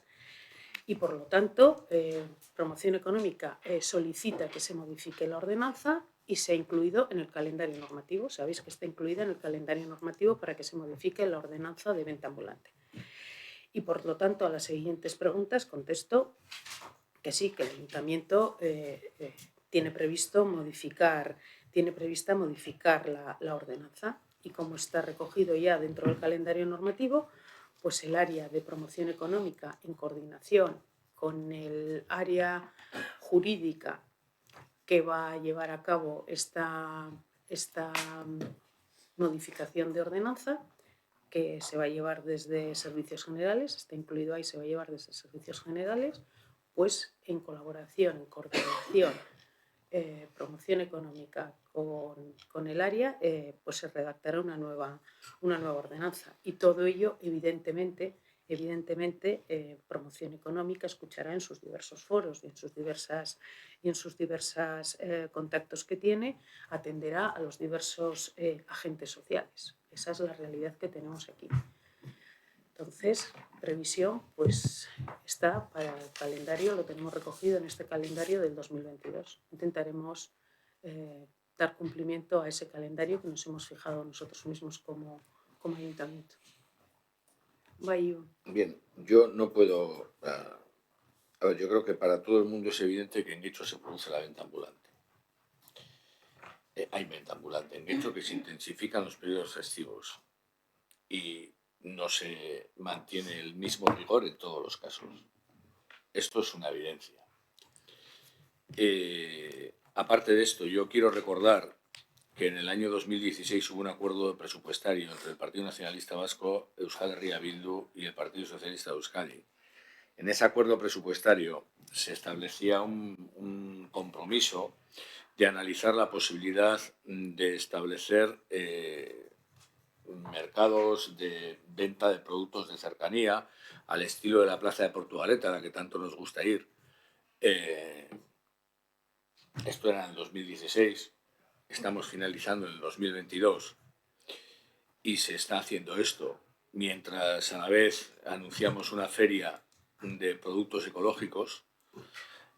Y por lo tanto, Promoción Económica solicita que se modifique la ordenanza y se ha incluido en el calendario normativo. Sabéis que está incluida en el calendario normativo para que se modifique la ordenanza de venta ambulante. Y por lo tanto, a las siguientes preguntas contesto que sí, que el ayuntamiento tiene prevista modificar la ordenanza. Y como está recogido ya dentro del calendario normativo, pues el área de promoción económica, en coordinación con el área jurídica que va a llevar a cabo esta modificación de ordenanza, que se va a llevar desde Servicios Generales, está incluido ahí, se va a llevar desde Servicios Generales, pues en colaboración, en coordinación, promoción económica con el área, pues se redactará una nueva ordenanza. Y todo ello, evidentemente, Promoción Económica escuchará en sus diversos foros y en sus diversas contactos que tiene, atenderá a los diversos agentes sociales. Esa es la realidad que tenemos aquí. Entonces, previsión, pues está para el calendario, lo tenemos recogido en este calendario del 2022. Intentaremos dar cumplimiento a ese calendario que nos hemos fijado nosotros mismos como ayuntamiento. Bien, yo no puedo... A ver, yo creo que para todo el mundo es evidente que en Guecho se produce la venta ambulante. Hay venta ambulante en Guecho, que se intensifican los periodos festivos y no se mantiene el mismo rigor en todos los casos. Esto es una evidencia. Aparte de esto, yo quiero recordar que en el año 2016 hubo un acuerdo presupuestario entre el Partido Nacionalista Vasco, Euskal Herria Bildu y el Partido Socialista de Euskadi. En ese acuerdo presupuestario se establecía un compromiso de analizar la posibilidad de establecer mercados de venta de productos de cercanía al estilo de la Plaza de Portugalete, a la que tanto nos gusta ir. Esto era en el 2016, estamos finalizando en el 2022 y se está haciendo esto, mientras a la vez anunciamos una feria de productos ecológicos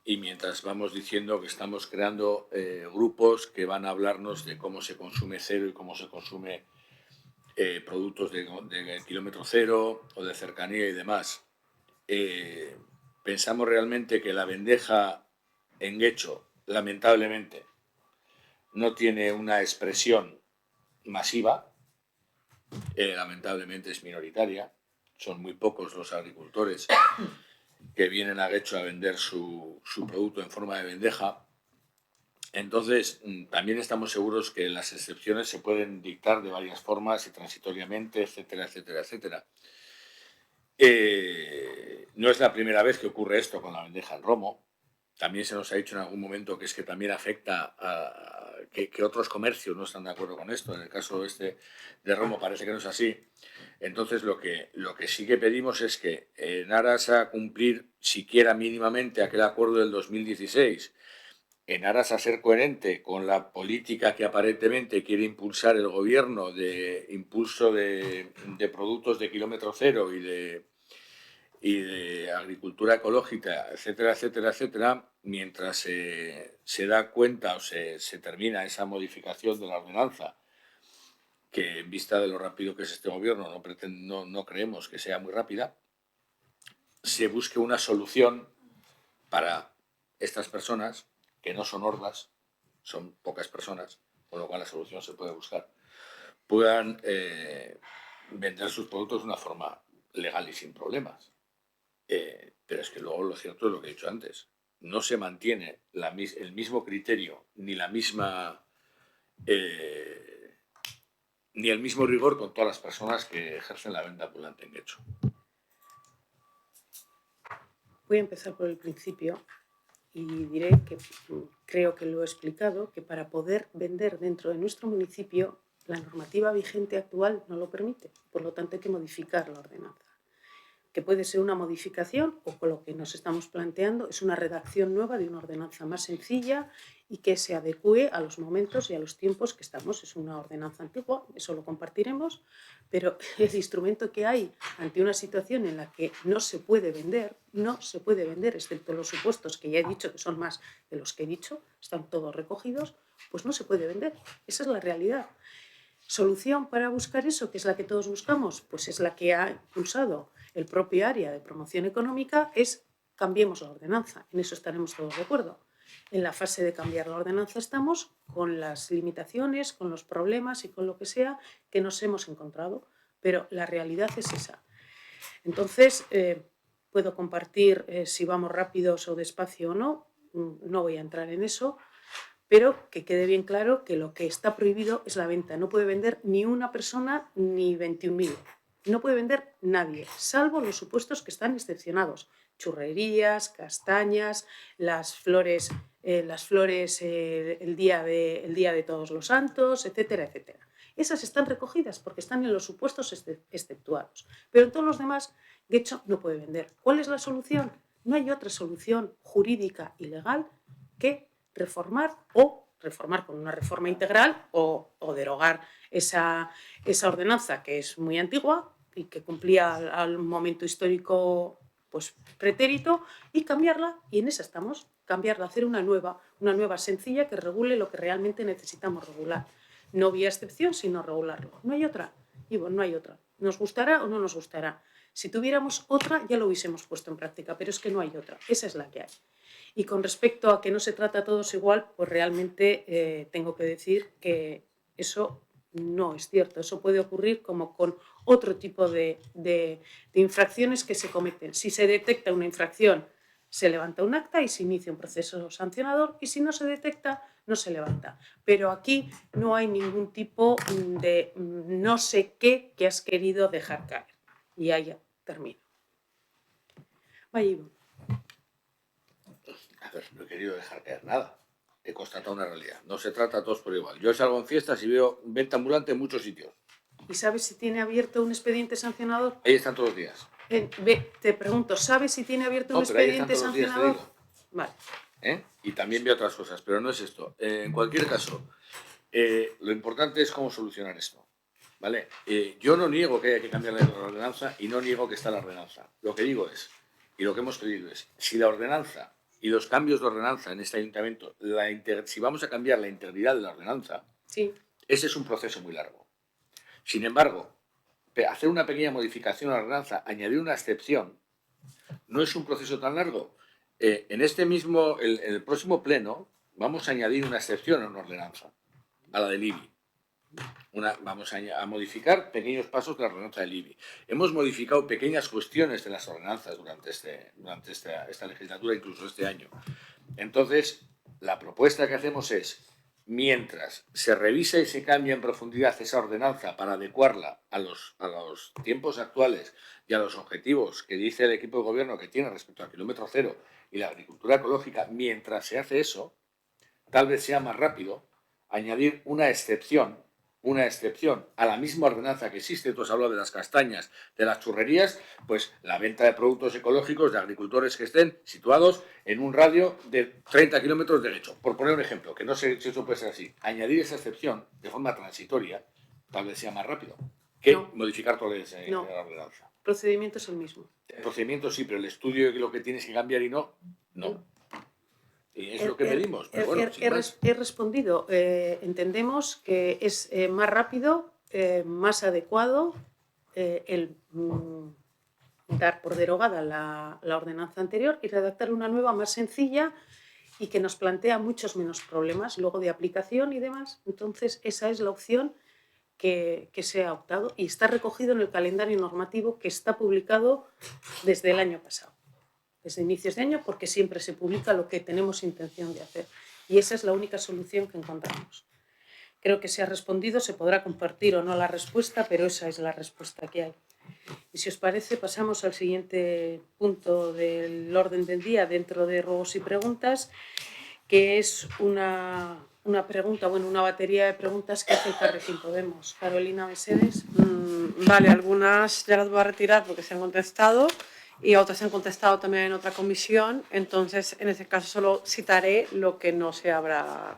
y mientras vamos diciendo que estamos creando grupos que van a hablarnos de cómo se consume cero y cómo se consume productos de kilómetro cero o de cercanía y demás. Pensamos realmente que la bandeja en Getxo, lamentablemente, no tiene una expresión masiva, lamentablemente es minoritaria, son muy pocos los agricultores que vienen a Getxo a vender su producto en forma de bandeja. Entonces, también estamos seguros que las excepciones se pueden dictar de varias formas y transitoriamente, etcétera, etcétera, etcétera. No es la primera vez que ocurre esto con la bandeja en romo. También se nos ha dicho en algún momento que es que también afecta a que otros comercios no están de acuerdo con esto. En el caso este de romo parece que no es así. Entonces, lo que sí que pedimos es que, en aras a cumplir siquiera mínimamente aquel acuerdo del 2016, en aras a ser coherente con la política que aparentemente quiere impulsar el gobierno de impulso de productos de kilómetro cero y de agricultura ecológica, etcétera, etcétera, etcétera, mientras se da cuenta o se termina esa modificación de la ordenanza, que en vista de lo rápido que es este gobierno no creemos que sea muy rápida, se busque una solución para estas personas, que no son hordas, son pocas personas, con lo cual la solución se puede buscar, puedan vender sus productos de una forma legal y sin problemas. Pero es que luego lo cierto es lo que he dicho antes, no se mantiene el mismo criterio ni la misma ni el mismo rigor con todas las personas que ejercen la venta ambulante en Getxo. Voy a empezar por el principio y diré que creo que lo he explicado, que para poder vender dentro de nuestro municipio la normativa vigente actual no lo permite, por lo tanto hay que modificar la ordenanza, que puede ser una modificación o con lo que nos estamos planteando es una redacción nueva de una ordenanza más sencilla y que se adecue a los momentos y a los tiempos que estamos. Es una ordenanza antigua, eso lo compartiremos, pero el instrumento que hay ante una situación en la que no se puede vender, excepto los supuestos que ya he dicho, que son más de los que he dicho, están todos recogidos, pues no se puede vender. Esa es la realidad. ¿Solución para buscar eso, que es la que todos buscamos? Pues es la que ha impulsado el propio área de promoción económica, es cambiemos la ordenanza. En eso estaremos todos de acuerdo. En la fase de cambiar la ordenanza estamos con las limitaciones, con los problemas y con lo que sea que nos hemos encontrado, pero la realidad es esa. Entonces, puedo compartir si vamos rápidos o despacio o no, no voy a entrar en eso, pero que quede bien claro que lo que está prohibido es la venta. No puede vender ni una persona ni 21.000. No puede vender nadie, salvo los supuestos que están excepcionados. Churrerías, castañas, las flores el día de Todos los Santos, etcétera, etcétera. Esas están recogidas porque están en los supuestos exceptuados. Pero en todos los demás, Getxo no puede vender. ¿Cuál es la solución? No hay otra solución jurídica y legal que reformar con una reforma integral o derogar esa ordenanza que es muy antigua y que cumplía al momento histórico pues pretérito, y cambiarla, y en esa estamos, cambiarla, hacer una nueva sencilla que regule lo que realmente necesitamos regular. No vía excepción, sino regularlo. No hay otra. Y bueno, no hay otra. ¿Nos gustará o no nos gustará? Si tuviéramos otra, ya lo hubiésemos puesto en práctica, pero es que no hay otra. Esa es la que hay. Y con respecto a que no se trata a todos igual, pues realmente tengo que decir que eso no es cierto. Eso puede ocurrir como con otro tipo de infracciones que se cometen. Si se detecta una infracción se levanta un acta y se inicia un proceso sancionador, y si no se detecta, no se levanta. Pero aquí no hay ningún tipo de no sé qué que has querido dejar caer. Y ahí ya termino. Vaya, Ivonne. A ver, no he querido dejar caer nada. He constatado una realidad. No se trata a todos por igual. Yo salgo en fiestas y veo venta ambulante en muchos sitios. ¿Y sabes si tiene abierto un expediente sancionador? Ahí están todos los días. Te pregunto, ¿sabes si tiene abierto un No, pero ahí están expediente todos los días, te sancionador? digo. Vale. Y también veo otras cosas, pero no es esto. En cualquier caso, lo importante es cómo solucionar esto. ¿Vale? Yo no niego que haya que cambiar la ordenanza y no niego que está la ordenanza. Lo que digo es, y lo que hemos pedido es, si la ordenanza y los cambios de ordenanza en este ayuntamiento, si vamos a cambiar la integridad de la ordenanza, sí, ese es un proceso muy largo. Sin embargo, hacer una pequeña modificación a la ordenanza, añadir una excepción, no es un proceso tan largo. En el próximo pleno, vamos a añadir una excepción a una ordenanza, a la del IBI. Vamos a modificar pequeños pasos de la ordenanza del IBI. Hemos modificado pequeñas cuestiones de las ordenanzas durante esta legislatura, incluso este año. Entonces, la propuesta que hacemos es, mientras se revisa y se cambia en profundidad esa ordenanza para adecuarla a los tiempos actuales y a los objetivos que dice el equipo de gobierno que tiene respecto al kilómetro cero y la agricultura ecológica, mientras se hace eso, tal vez sea más rápido añadir una excepción a la misma ordenanza que existe. Tú has hablado de las castañas, de las churrerías, pues la venta de productos ecológicos de agricultores que estén situados en un radio de 30 kilómetros de lecho. Por poner un ejemplo, que no sé si eso puede ser así. Añadir esa excepción de forma transitoria tal vez sea más rápido que modificar toda la ordenanza. El procedimiento es el mismo. El procedimiento sí, pero el estudio de lo que tienes que cambiar y no. Y es lo que pedimos. Pero bueno, he respondido. Entendemos que es más rápido, más adecuado el dar por derogada la ordenanza anterior y redactar una nueva más sencilla y que nos plantea muchos menos problemas luego de aplicación y demás. Entonces, esa es la opción que se ha optado y está recogido en el calendario normativo que está publicado desde el año pasado. Desde inicios de año, porque siempre se publica lo que tenemos intención de hacer. Y esa es la única solución que encontramos. Creo que se ha respondido, se podrá compartir o no la respuesta, pero esa es la respuesta que hay. Y si os parece, pasamos al siguiente punto del orden del día dentro de ruegos y preguntas, que es una batería de preguntas que hace el Carrefour Podemos. Carolina Mesedes. Vale, algunas ya las voy a retirar porque se han contestado. Y otras se han contestado también en otra comisión, entonces en ese caso solo citaré lo que no se habrá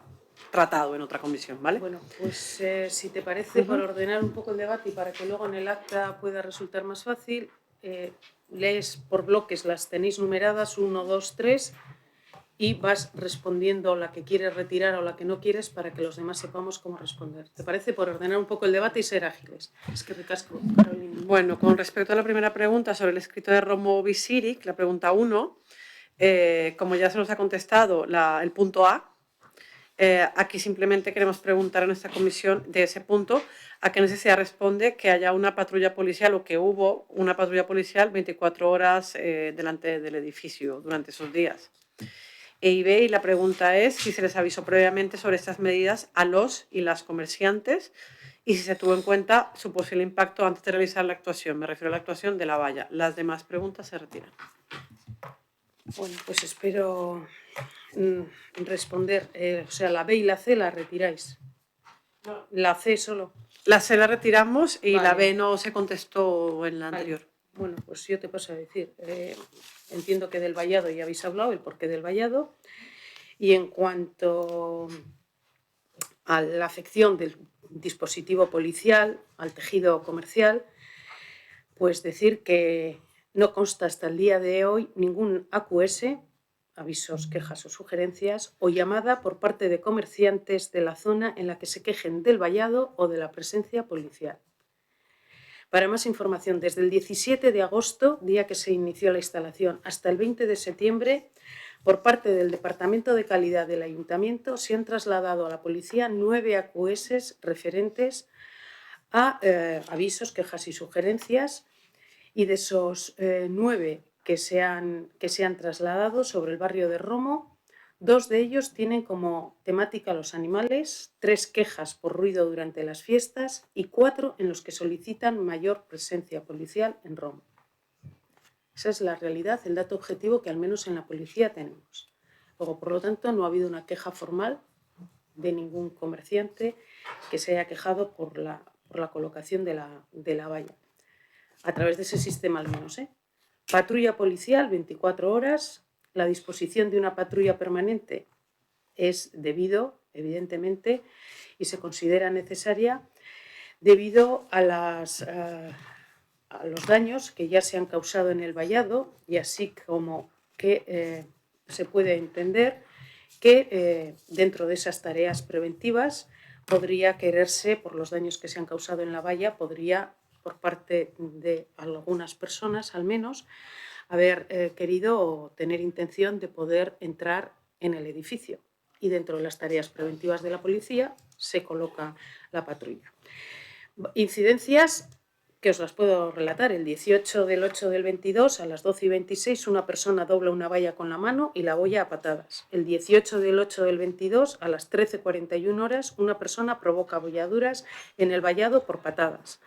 tratado en otra comisión, ¿vale? Bueno, pues si te parece, para ordenar un poco el debate y para que luego en el acta pueda resultar más fácil, lees por bloques, las tenéis numeradas 1, 2, 3 y vas respondiendo la que quieres retirar o la que no quieres para que los demás sepamos cómo responder. ¿Te parece? Por ordenar un poco el debate y ser ágiles. Es que recasco, Carolina. Bueno, con respecto a la primera pregunta sobre el escrito de Romo Visiric, la pregunta 1, como ya se nos ha contestado el punto A, aquí simplemente queremos preguntar en esta comisión de ese punto a qué necesidad responde que haya una patrulla policial o que hubo una patrulla policial 24 horas delante del edificio durante esos días. Y la pregunta es si se les avisó previamente sobre estas medidas a los y las comerciantes y si se tuvo en cuenta su posible impacto antes de realizar la actuación. Me refiero a la actuación de la valla. Las demás preguntas se retiran. Bueno, pues espero responder. O sea, la B y la C la retiráis. La C solo. La C la retiramos y vale. La B no se contestó en la anterior. Bueno, pues yo te paso a decir. Entiendo que del vallado ya habéis hablado, el porqué del vallado. Y en cuanto a la afección del dispositivo policial al tejido comercial, pues decir que no consta hasta el día de hoy ningún AQS, avisos, quejas o sugerencias, o llamada por parte de comerciantes de la zona en la que se quejen del vallado o de la presencia policial. Para más información, desde el 17 de agosto, día que se inició la instalación, hasta el 20 de septiembre, por parte del Departamento de Calidad del Ayuntamiento, se han trasladado a la policía 9 AQS referentes a avisos, quejas y sugerencias, y de esos 9 que se han trasladado sobre el barrio de Romo. 2 de ellos tienen como temática los animales, 3 quejas por ruido durante las fiestas y 4 en los que solicitan mayor presencia policial en Romo. Esa es la realidad, el dato objetivo que al menos en la policía tenemos. Luego, por lo tanto, no ha habido una queja formal de ningún comerciante que se haya quejado por la colocación de la valla. A través de ese sistema al menos. Patrulla policial, 24 horas. La disposición de una patrulla permanente es debido, evidentemente, y se considera necesaria debido a los daños que ya se han causado en el vallado y así como que se puede entender que dentro de esas tareas preventivas podría quererse, por los daños que se han causado en la valla, podría, por parte de algunas personas al menos, haber querido o tener intención de poder entrar en el edificio. Y dentro de las tareas preventivas de la policía se coloca la patrulla. Incidencias que os las puedo relatar. El 18 del 8 del 22 a las 12:26 una persona dobla una valla con la mano y la bolla a patadas. El 18 del 8 del 22 a las 13:41 horas una persona provoca abolladuras en el vallado por patadas.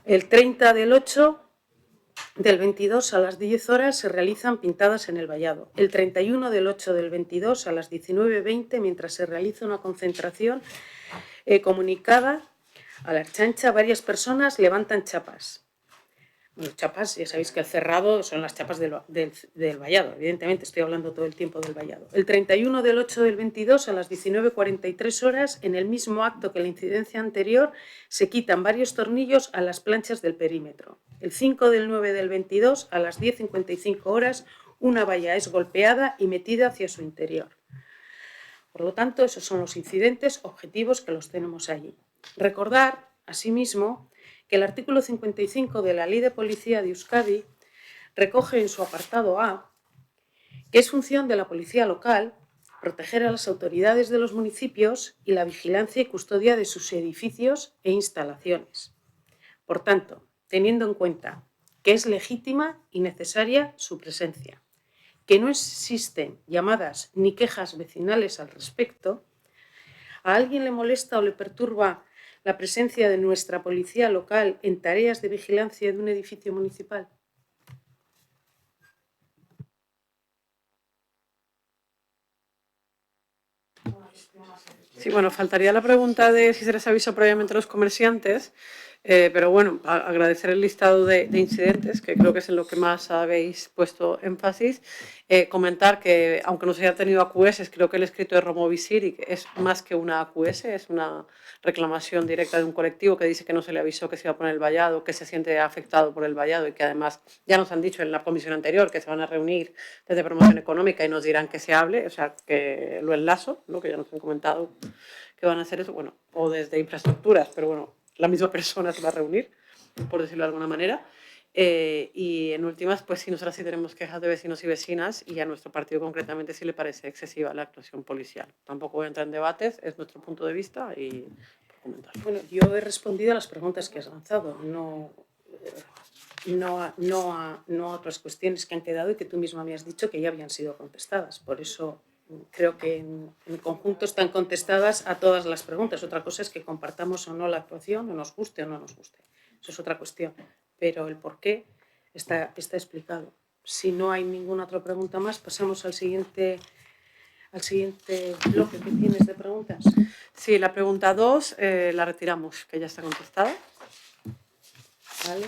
El 30 del 8 del 22 a las 10 horas se realizan pintadas en el vallado. El 31 del 8 del 22 a las 19:20 mientras se realiza una concentración comunicada a la Archancha, varias personas levantan chapas. Bueno, chapas, ya sabéis que el cerrado son las chapas del vallado, evidentemente estoy hablando todo el tiempo del vallado. El 31 del 8 del 22 a las 19:43 horas, en el mismo acto que la incidencia anterior, se quitan varios tornillos a las planchas del perímetro. El 5 del 9 del 22 a las 10:55 horas, una valla es golpeada y metida hacia su interior. Por lo tanto, esos son los incidentes objetivos que los tenemos allí. Recordar, asimismo, que el artículo 55 de la Ley de Policía de Euskadi recoge en su apartado A que es función de la policía local proteger a las autoridades de los municipios y la vigilancia y custodia de sus edificios e instalaciones. Por tanto, teniendo en cuenta que es legítima y necesaria su presencia, que no existen llamadas ni quejas vecinales al respecto, ¿a alguien le molesta o le perturba la presencia de nuestra policía local en tareas de vigilancia de un edificio municipal? Sí, bueno, faltaría la pregunta de si se les avisó previamente a los comerciantes, pero bueno, agradecer el listado de incidentes, que creo que es en lo que más habéis puesto énfasis. Comentar que, aunque no se haya tenido AQS, creo que el escrito de Romovisir es más que una AQS, es una reclamación directa de un colectivo que dice que no se le avisó que se iba a poner el vallado, que se siente afectado por el vallado y que además ya nos han dicho en la comisión anterior que se van a reunir desde promoción económica y nos dirán que se hable, o sea, que lo enlazo, ¿no? Que ya nos han comentado que van a hacer eso, bueno, o desde infraestructuras, pero bueno, la misma persona se va a reunir, por decirlo de alguna manera. Y en últimas, pues sí, nosotras sí tenemos quejas de vecinos y vecinas y a nuestro partido concretamente sí le parece excesiva la actuación policial. Tampoco voy a entrar en debates, es nuestro punto de vista y por comentar. Bueno, yo he respondido a las preguntas que has lanzado, no a otras cuestiones que han quedado y que tú misma me has dicho que ya habían sido contestadas. Por eso creo que en conjunto están contestadas a todas las preguntas. Otra cosa es que compartamos o no la actuación, o nos guste o no nos guste. Eso es otra cuestión. Pero el por qué está explicado. Si no hay ninguna otra pregunta más, pasamos al siguiente bloque que tienes de preguntas. Sí, la pregunta 2 la retiramos, que ya está contestada. Vale.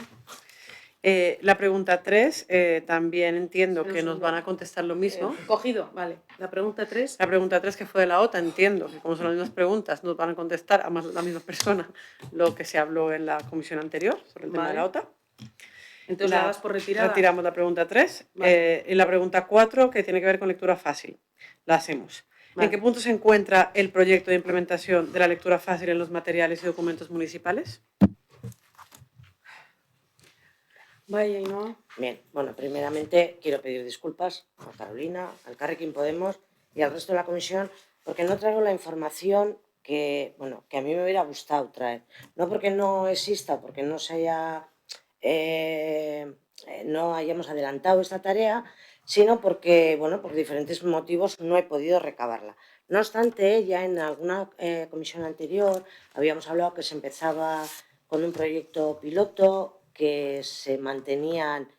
La pregunta 3 también entiendo que nos van a contestar lo mismo. Cogido, vale. La pregunta 3. La pregunta 3, que fue de la OTA, entiendo que como son las mismas preguntas, nos van a contestar a la misma persona lo que se habló en la comisión anterior sobre el tema de la OTA. Entonces la das por retirada. Retiramos la pregunta 3. Vale. Y la pregunta 4, que tiene que ver con lectura fácil, la hacemos. Vale. ¿En qué punto se encuentra el proyecto de implementación de la lectura fácil en los materiales y documentos municipales? Vaya, ¿no? Bien, bueno, primeramente quiero pedir disculpas a Carolina, al Elkarrekin Podemos y al resto de la comisión porque no traigo la información que a mí me hubiera gustado traer. No porque no exista, porque no se haya no hayamos adelantado esta tarea, sino porque, bueno, por diferentes motivos no he podido recabarla. No obstante, ya en alguna comisión anterior habíamos hablado que se empezaba con un proyecto piloto, que se mantenían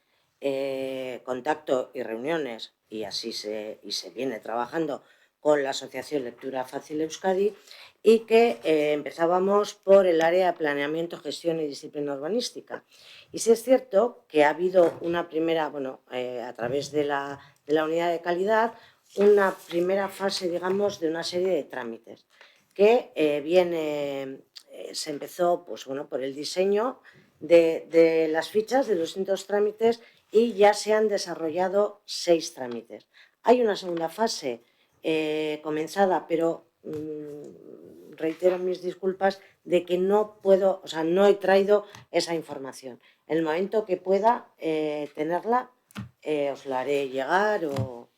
contacto y reuniones, y así se viene trabajando con la Asociación Lectura Fácil Euskadi, y que empezábamos por el área de planeamiento, gestión y disciplina urbanística. Y sí es cierto que ha habido una primera, a través de la unidad de calidad, una primera fase, digamos, de una serie de trámites que se empezó por el diseño de las fichas de los distintos trámites, y ya se han desarrollado 6 trámites. Hay una segunda fase comenzada, pero reitero mis disculpas de que no puedo, no he traído esa información. En el momento que pueda tenerla, os la haré llegar o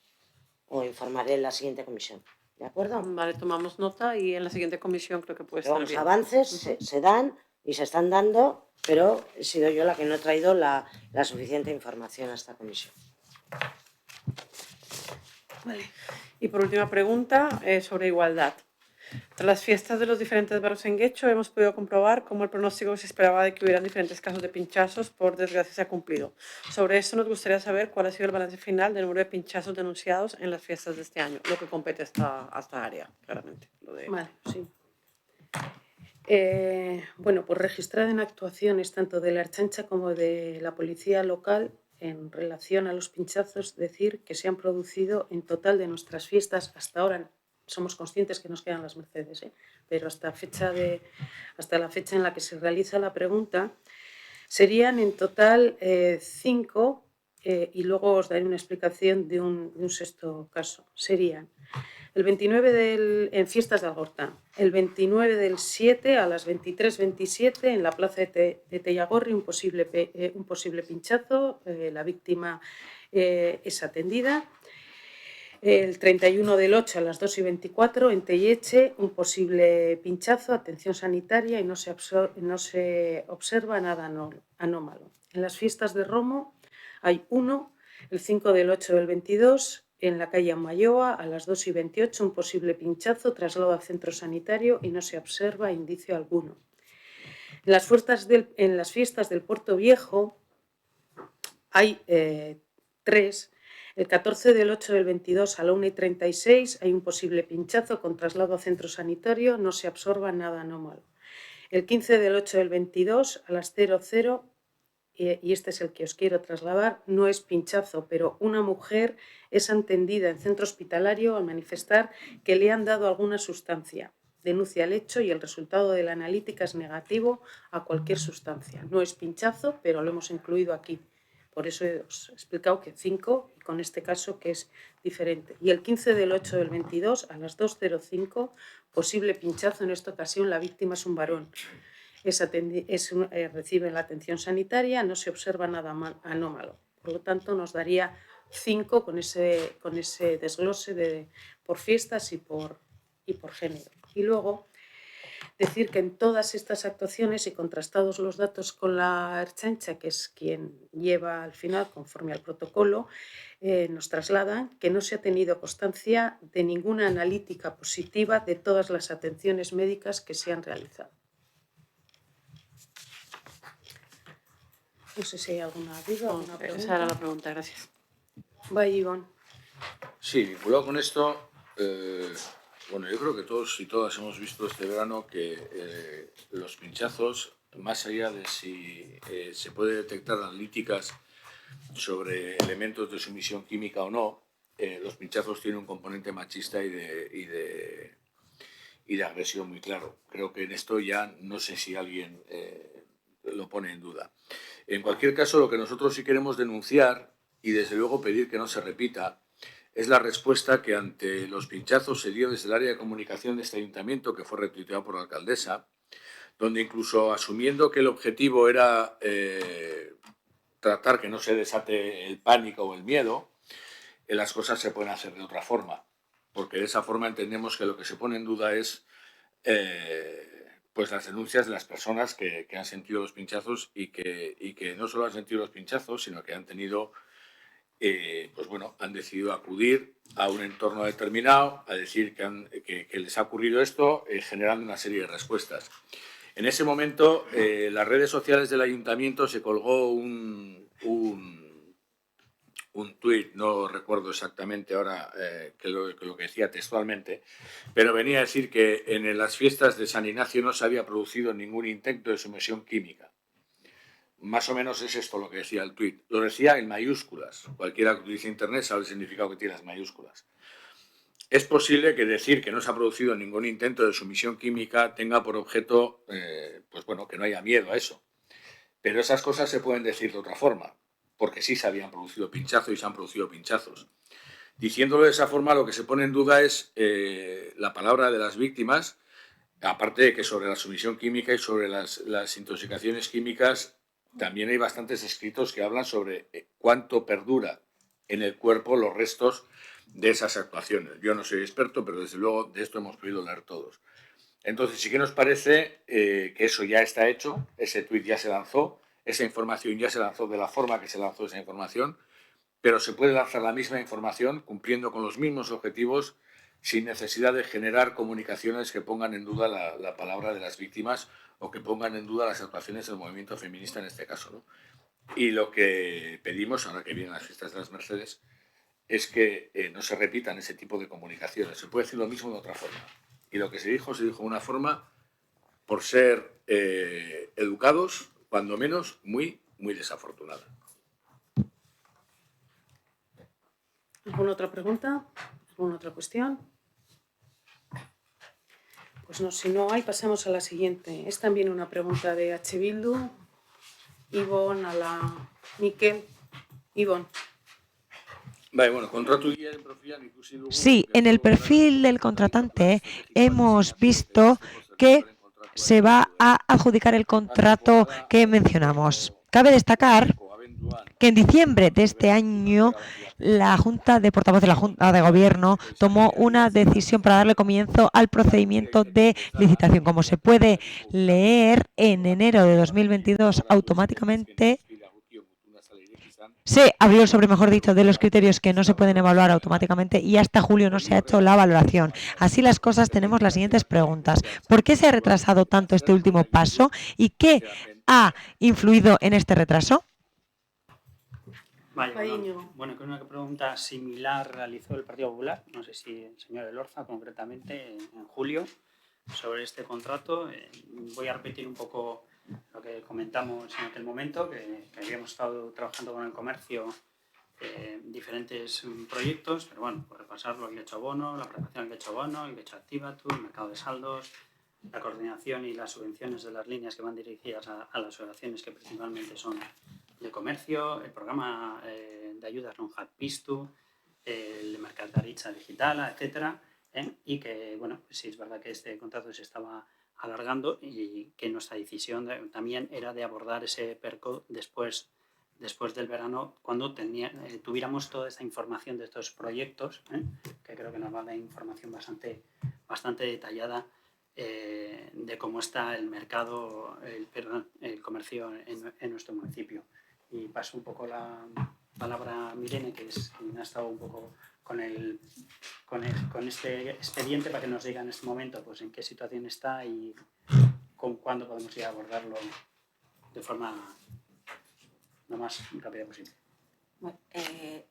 informaré en la siguiente comisión. ¿De acuerdo? Vale, tomamos nota y en la siguiente comisión creo que puede Pero estar bien. avances se dan y se están dando, pero he sido yo la que no he traído la suficiente información a esta comisión. Vale. Y por última pregunta, sobre igualdad. Tras las fiestas de los diferentes barrios en Guecho, hemos podido comprobar cómo el pronóstico que se esperaba de que hubieran diferentes casos de pinchazos, por desgracia, se ha cumplido. Sobre esto nos gustaría saber cuál ha sido el balance final del número de pinchazos denunciados en las fiestas de este año, lo que compete a esta área, claramente. Vale, sí. Bueno, pues registrada en actuaciones tanto de la Ertzaintza como de la policía local en relación a los pinchazos, decir que se han producido en total de nuestras fiestas hasta ahora. Somos conscientes que nos quedan las Mercedes, pero hasta la fecha en la que se realiza la pregunta, serían en total 5, y luego os daré una explicación de un sexto caso. Serían el 29 en fiestas de Algorta, el 29 del 7 a las 23:27 en la plaza de Tellagorri, un posible pinchazo, la víctima es atendida. El 31 del 8 a las 2:24 en Telleche, un posible pinchazo, atención sanitaria, y no se observa nada anómalo. En las fiestas de Romo hay uno, el 5 del 8 del 22, en la calle Amayoa, a las 2:28, un posible pinchazo, traslado al centro sanitario y no se observa indicio alguno. En las fiestas del Puerto Viejo hay 3. El 14 del 8 del 22 a la 1:36 hay un posible pinchazo con traslado a centro sanitario, no se observa nada anómalo. El 15 del 8 del 22 a las 00, y este es el que os quiero trasladar, no es pinchazo, pero una mujer es atendida en centro hospitalario al manifestar que le han dado alguna sustancia. Denuncia el hecho y el resultado de la analítica es negativo a cualquier sustancia. No es pinchazo, pero lo hemos incluido aquí. Por eso os he explicado que 5, y con este caso que es diferente. Y el 15 del 8 del 22 a las 2:05, posible pinchazo. En esta ocasión la víctima es un varón. Recibe la atención sanitaria, no se observa nada anómalo. Por lo tanto, nos daría 5 con ese desglose por fiestas y por género. Y luego decir que en todas estas actuaciones, y contrastados los datos con la Ertzaintza, que es quien lleva al final, conforme al protocolo, nos trasladan que no se ha tenido constancia de ninguna analítica positiva de todas las atenciones médicas que se han realizado. No sé si hay alguna duda. ¿Alguna pregunta? Esa era la pregunta, gracias. Vaya, Ivonne. Sí, vinculado con esto, yo creo que todos y todas hemos visto este verano que los pinchazos, más allá de si se puede detectar analíticas sobre elementos de sumisión química o no, los pinchazos tienen un componente machista y de agresión muy claro. Creo que en esto ya no sé si alguien lo pone en duda. En cualquier caso, lo que nosotros sí queremos denunciar y desde luego pedir que no se repita es la respuesta que ante los pinchazos se dio desde el área de comunicación de este ayuntamiento, que fue retuiteado por la alcaldesa, donde incluso asumiendo que el objetivo era tratar que no se desate el pánico o el miedo, las cosas se pueden hacer de otra forma, porque de esa forma entendemos que lo que se pone en duda es pues las denuncias de las personas que han sentido los pinchazos y que no solo han sentido los pinchazos, sino que han tenido, pues bueno, han decidido acudir a un entorno determinado a decir que les ha ocurrido esto, generando una serie de respuestas. En ese momento, las redes sociales del ayuntamiento se colgó un tuit, no recuerdo exactamente ahora lo que decía textualmente, pero venía a decir que en las fiestas de San Ignacio no se había producido ningún intento de sumersión química. Más o menos es esto lo que decía el tuit. Lo decía en mayúsculas. Cualquiera que utilice Internet sabe el significado que tiene las mayúsculas. Es posible que decir que no se ha producido ningún intento de sumisión química tenga por objeto, pues bueno, que no haya miedo a eso. Pero esas cosas se pueden decir de otra forma, porque sí se habían producido pinchazos y se han producido pinchazos. Diciéndolo de esa forma, lo que se pone en duda es la palabra de las víctimas, aparte de que sobre la sumisión química y sobre las intoxicaciones químicas también hay bastantes escritos que hablan sobre cuánto perdura en el cuerpo los restos de esas actuaciones. Yo no soy experto, pero desde luego de esto hemos podido leer todos. Entonces sí que nos parece que eso ya está hecho, ese tuit ya se lanzó, esa información ya se lanzó de la forma que se lanzó esa información, pero se puede lanzar la misma información cumpliendo con los mismos objetivos sin necesidad de generar comunicaciones que pongan en duda la palabra de las víctimas o que pongan en duda las actuaciones del movimiento feminista en este caso, ¿no? Y lo que pedimos, ahora que vienen las fiestas de las Mercedes, es que no se repitan ese tipo de comunicaciones. Se puede decir lo mismo de otra forma. Y lo que se dijo de una forma por ser educados, cuando menos, muy, muy desafortunada. ¿Alguna otra pregunta? ¿Alguna otra cuestión? Pues no, si no hay, pasamos a la siguiente. Es también una pregunta de H. Bildu. Ivonne, a la Miquel. Ivonne. Vale, bueno, contrato guía en profil ikusi dugu. Sí, en el perfil del contratante hemos visto que se va a adjudicar el contrato que mencionamos. Cabe destacar que en diciembre de este año la Junta de Portavoz de la Junta de Gobierno tomó una decisión para darle comienzo al procedimiento de licitación. Como se puede leer, en enero de 2022 automáticamente se abrió el sobre, mejor dicho, de los criterios que no se pueden evaluar automáticamente y hasta julio no se ha hecho la valoración. Así las cosas, tenemos las siguientes preguntas. ¿Por qué se ha retrasado tanto este último paso y qué ha influido en este retraso? Vale, bueno, que una pregunta similar realizó el Partido Popular, no sé si el señor Elorza concretamente, en julio, sobre este contrato. Voy a repetir un poco lo que comentamos en aquel momento, que habíamos estado trabajando con el comercio diferentes proyectos, pero bueno, por repasarlo, el Getxo Bono, la preparación del Getxo Bono, el Getxo Activatu, el mercado de saldos, la coordinación y las subvenciones de las líneas que van dirigidas a las asociaciones que principalmente son de comercio, el programa de ayudas Lonhat Pistu, el Mercataritza Digital, etcétera, y que, bueno, pues sí es verdad que este contrato se estaba alargando y que nuestra decisión también era de abordar ese PERCO después del verano, cuando tuviéramos toda esta información de estos proyectos, que creo que nos va a dar información bastante detallada de cómo está el mercado, el comercio en nuestro municipio. Y paso un poco la palabra a Mirene, que es quien ha estado un poco con este expediente, para que nos diga en este momento pues en qué situación está y con cuándo podemos ir a abordarlo de forma lo más rápida posible. Bueno,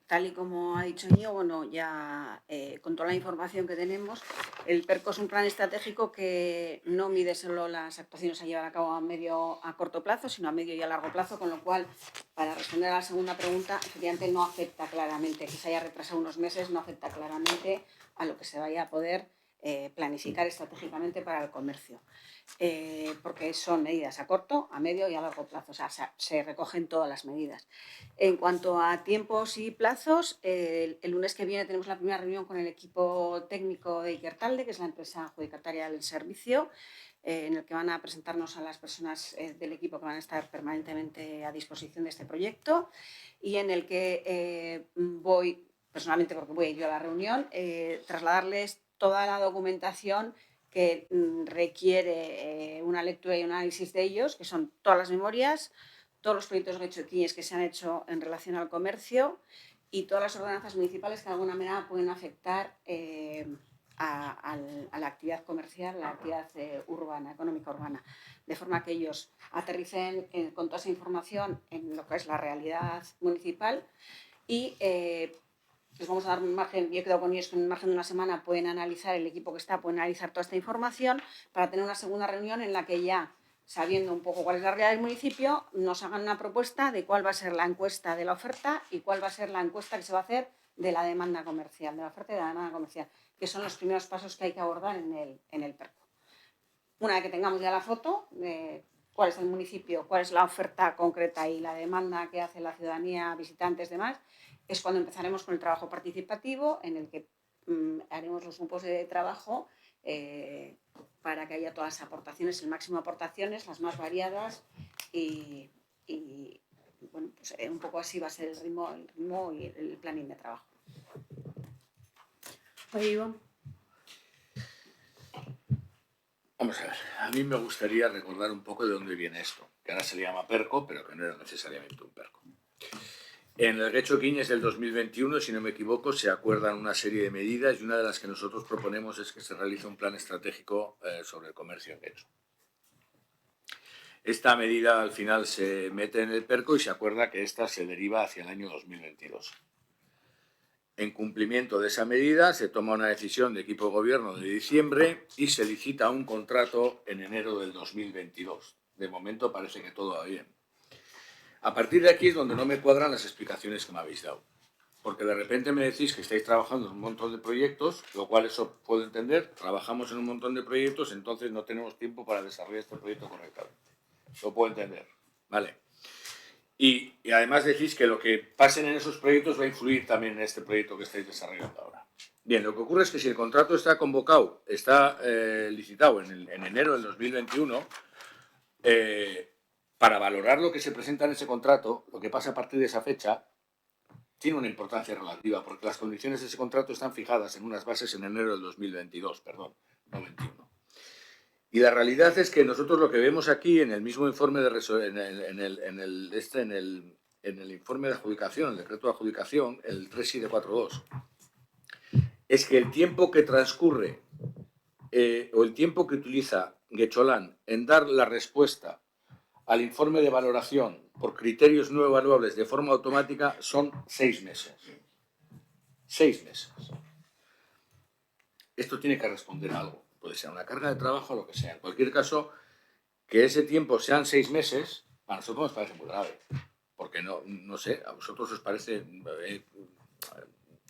tal y como ha dicho Íñigo, bueno, ya con toda la información que tenemos, el PERCO es un plan estratégico que no mide solo las actuaciones a llevar a cabo a corto plazo, sino a medio y a largo plazo, con lo cual, para responder a la segunda pregunta, efectivamente no afecta claramente, que se haya retrasado unos meses, no afecta claramente a lo que se vaya a poder planificar estratégicamente para el comercio, porque son medidas a corto, a medio y a largo plazo, o sea, se recogen todas las medidas. En cuanto a tiempos y plazos, el lunes que viene tenemos la primera reunión con el equipo técnico de Ikertalde, que es la empresa adjudicataria del servicio, en el que van a presentarnos a las personas del equipo que van a estar permanentemente a disposición de este proyecto, y en el que voy, personalmente porque voy a ir yo a la reunión, trasladarles toda la documentación que requiere una lectura y un análisis de ellos, que son todas las memorias, todos los proyectos Getxo-Ekinez que se han hecho en relación al comercio y todas las ordenanzas municipales que de alguna manera pueden afectar a la actividad comercial, la actividad urbana, económica urbana, de forma que ellos aterricen con toda esa información en lo que es la realidad municipal y les vamos a dar un margen, yo he quedado con ellos que en un margen de una semana pueden analizar, el equipo que está puede analizar toda esta información para tener una segunda reunión en la que ya, sabiendo un poco cuál es la realidad del municipio, nos hagan una propuesta de cuál va a ser la encuesta de la oferta y cuál va a ser la encuesta que se va a hacer de la demanda comercial, de la oferta y de la demanda comercial, que son los primeros pasos que hay que abordar en el PERCO. Una vez que tengamos ya la foto de cuál es el municipio, cuál es la oferta concreta y la demanda que hace la ciudadanía, visitantes, demás, es cuando empezaremos con el trabajo participativo en el que haremos los grupos de trabajo para que haya todas las aportaciones, el máximo de aportaciones, las más variadas y bueno, pues un poco así va a ser el ritmo y el planning de trabajo. Oye, Iván. Vamos a ver, a mí me gustaría recordar un poco de dónde viene esto, que ahora se le llama PERCO, pero que no era necesariamente un PERCO. En el Getxo-Ekinez del 2021, si no me equivoco, se acuerdan una serie de medidas y una de las que nosotros proponemos es que se realice un plan estratégico sobre el comercio en Getxo. Esta medida al final se mete en el PERCO y se acuerda que esta se deriva hacia el año 2022. En cumplimiento de esa medida se toma una decisión de equipo de gobierno de diciembre y se licita un contrato en enero del 2022. De momento parece que todo va bien. A partir de aquí es donde no me cuadran las explicaciones que me habéis dado. Porque de repente me decís que estáis trabajando en un montón de proyectos, lo cual eso puedo entender. Trabajamos en un montón de proyectos, entonces no tenemos tiempo para desarrollar este proyecto correctamente. Lo puedo entender. Vale. Y además decís que lo que pasen en esos proyectos va a influir también en este proyecto que estáis desarrollando ahora. Bien, lo que ocurre es que si el contrato está convocado, está licitado en enero del 2021, para valorar lo que se presenta en ese contrato, lo que pasa a partir de esa fecha tiene una importancia relativa, porque las condiciones de ese contrato están fijadas en unas bases en enero del 2022, perdón, no 21. Y la realidad es que nosotros lo que vemos aquí en el mismo informe de en el informe de adjudicación, el decreto de adjudicación, el 3742, es que el tiempo que transcurre o el tiempo que utiliza Getxolan en dar la respuesta al informe de valoración por criterios no evaluables de forma automática son 6 meses. 6 meses. Esto tiene que responder a algo. Puede ser una carga de trabajo o lo que sea. En cualquier caso, que ese tiempo sean 6 meses, a nosotros nos parece muy grave. Porque no sé, a vosotros os parece,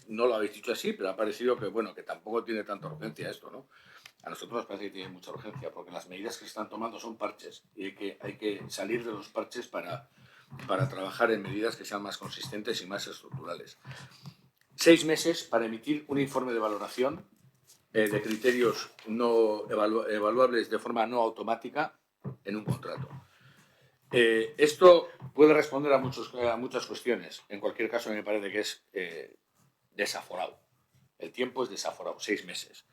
no lo habéis dicho así, pero ha parecido que, bueno, que tampoco tiene tanta urgencia esto, ¿no? A nosotros nos parece que tiene mucha urgencia, porque las medidas que se están tomando son parches y hay que salir de los parches para trabajar en medidas que sean más consistentes y más estructurales. 6 meses para emitir un informe de valoración de criterios no evaluables de forma no automática en un contrato. Esto puede responder a muchas cuestiones. En cualquier caso, me parece que es desaforado. El tiempo es desaforado, 6 meses.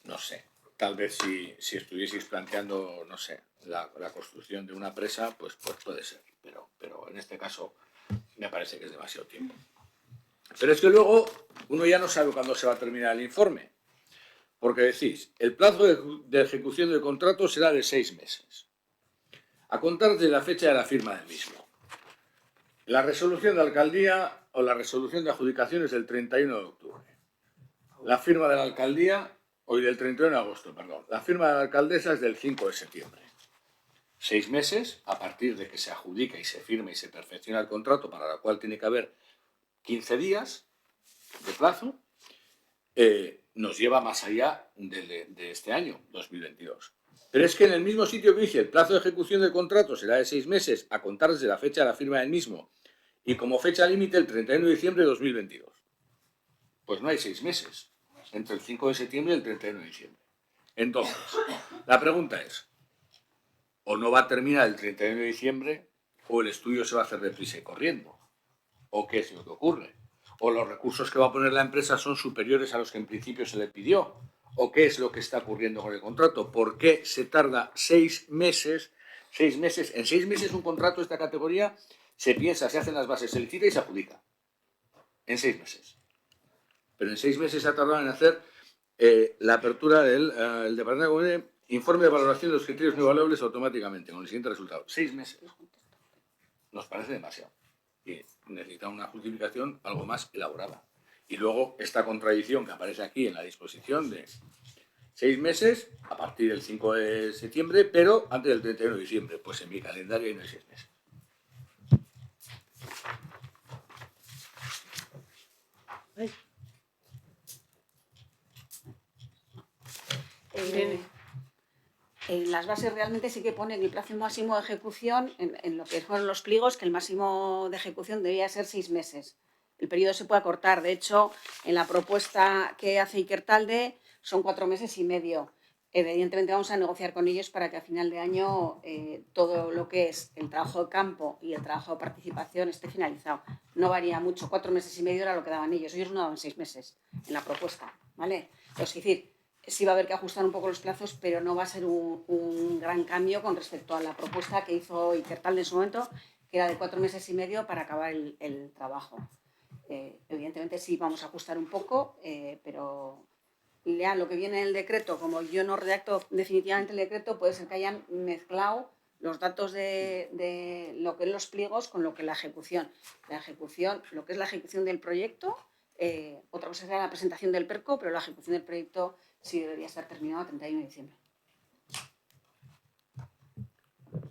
No sé, tal vez si estuvieseis planteando, no sé, la construcción de una presa, pues puede ser. Pero en este caso me parece que es demasiado tiempo. Pero es que luego uno ya no sabe cuándo se va a terminar el informe. Porque decís, el plazo de ejecución del contrato será de 6 meses. A contar desde la fecha de la firma del mismo. La resolución de alcaldía o la resolución de adjudicación es del 31 de octubre. La firma de la alcaldía, hoy del 31 de agosto, perdón. La firma de la alcaldesa es del 5 de septiembre. 6 meses a partir de que se adjudica y se firme y se perfecciona el contrato, para lo cual tiene que haber 15 días de plazo, nos lleva más allá de este año, 2022. Pero es que en el mismo sitio que dice el plazo de ejecución del contrato será de 6 meses a contar desde la fecha de la firma del mismo y como fecha límite el 31 de diciembre de 2022. Pues no hay 6 meses entre el 5 de septiembre y el 31 de diciembre. Entonces, la pregunta es, o no va a terminar el 31 de diciembre o el estudio se va a hacer deprisa y corriendo. ¿O qué es lo que ocurre? O los recursos que va a poner la empresa son superiores a los que en principio se le pidió. ¿O qué es lo que está ocurriendo con el contrato? ¿Por qué se tarda 6 meses? 6 meses. En 6 meses un contrato de esta categoría se piensa, se hacen las bases, se licita y se adjudica. En 6 meses. Pero en 6 meses se ha tardado en hacer la apertura del el Departamento de informe de valoración de los criterios no evaluables automáticamente, con el siguiente resultado. 6 meses. Nos parece demasiado. Y necesita una justificación algo más elaborada. Y luego esta contradicción que aparece aquí en la disposición de 6 meses a partir del 5 de septiembre, pero antes del 31 de diciembre. Pues en mi calendario no hay 6 meses. En las bases realmente sí que pone que el plazo máximo de ejecución, en lo que fueron los pliegos, que el máximo de ejecución debía ser 6 meses. El periodo se puede acortar. De hecho, en la propuesta que hace Ikertalde son 4 meses y medio. Evidentemente vamos a negociar con ellos para que a final de año todo lo que es el trabajo de campo y el trabajo de participación esté finalizado. No varía mucho, 4 meses y medio era lo que daban ellos. Ellos no daban 6 meses en la propuesta, ¿vale? Es decir, sí va a haber que ajustar un poco los plazos, pero no va a ser un gran cambio con respecto a la propuesta que hizo Ikertalde en su momento, que era de 4 meses y medio para acabar el trabajo. Evidentemente sí vamos a ajustar un poco, pero lean lo que viene en el decreto. Como yo no redacto definitivamente el decreto, puede ser que hayan mezclado los datos de lo que es los pliegos con lo que es la ejecución. La ejecución, lo que es la ejecución del proyecto, otra cosa será la presentación del PERCO, pero la ejecución del proyecto sí debería estar terminado a 31 de diciembre.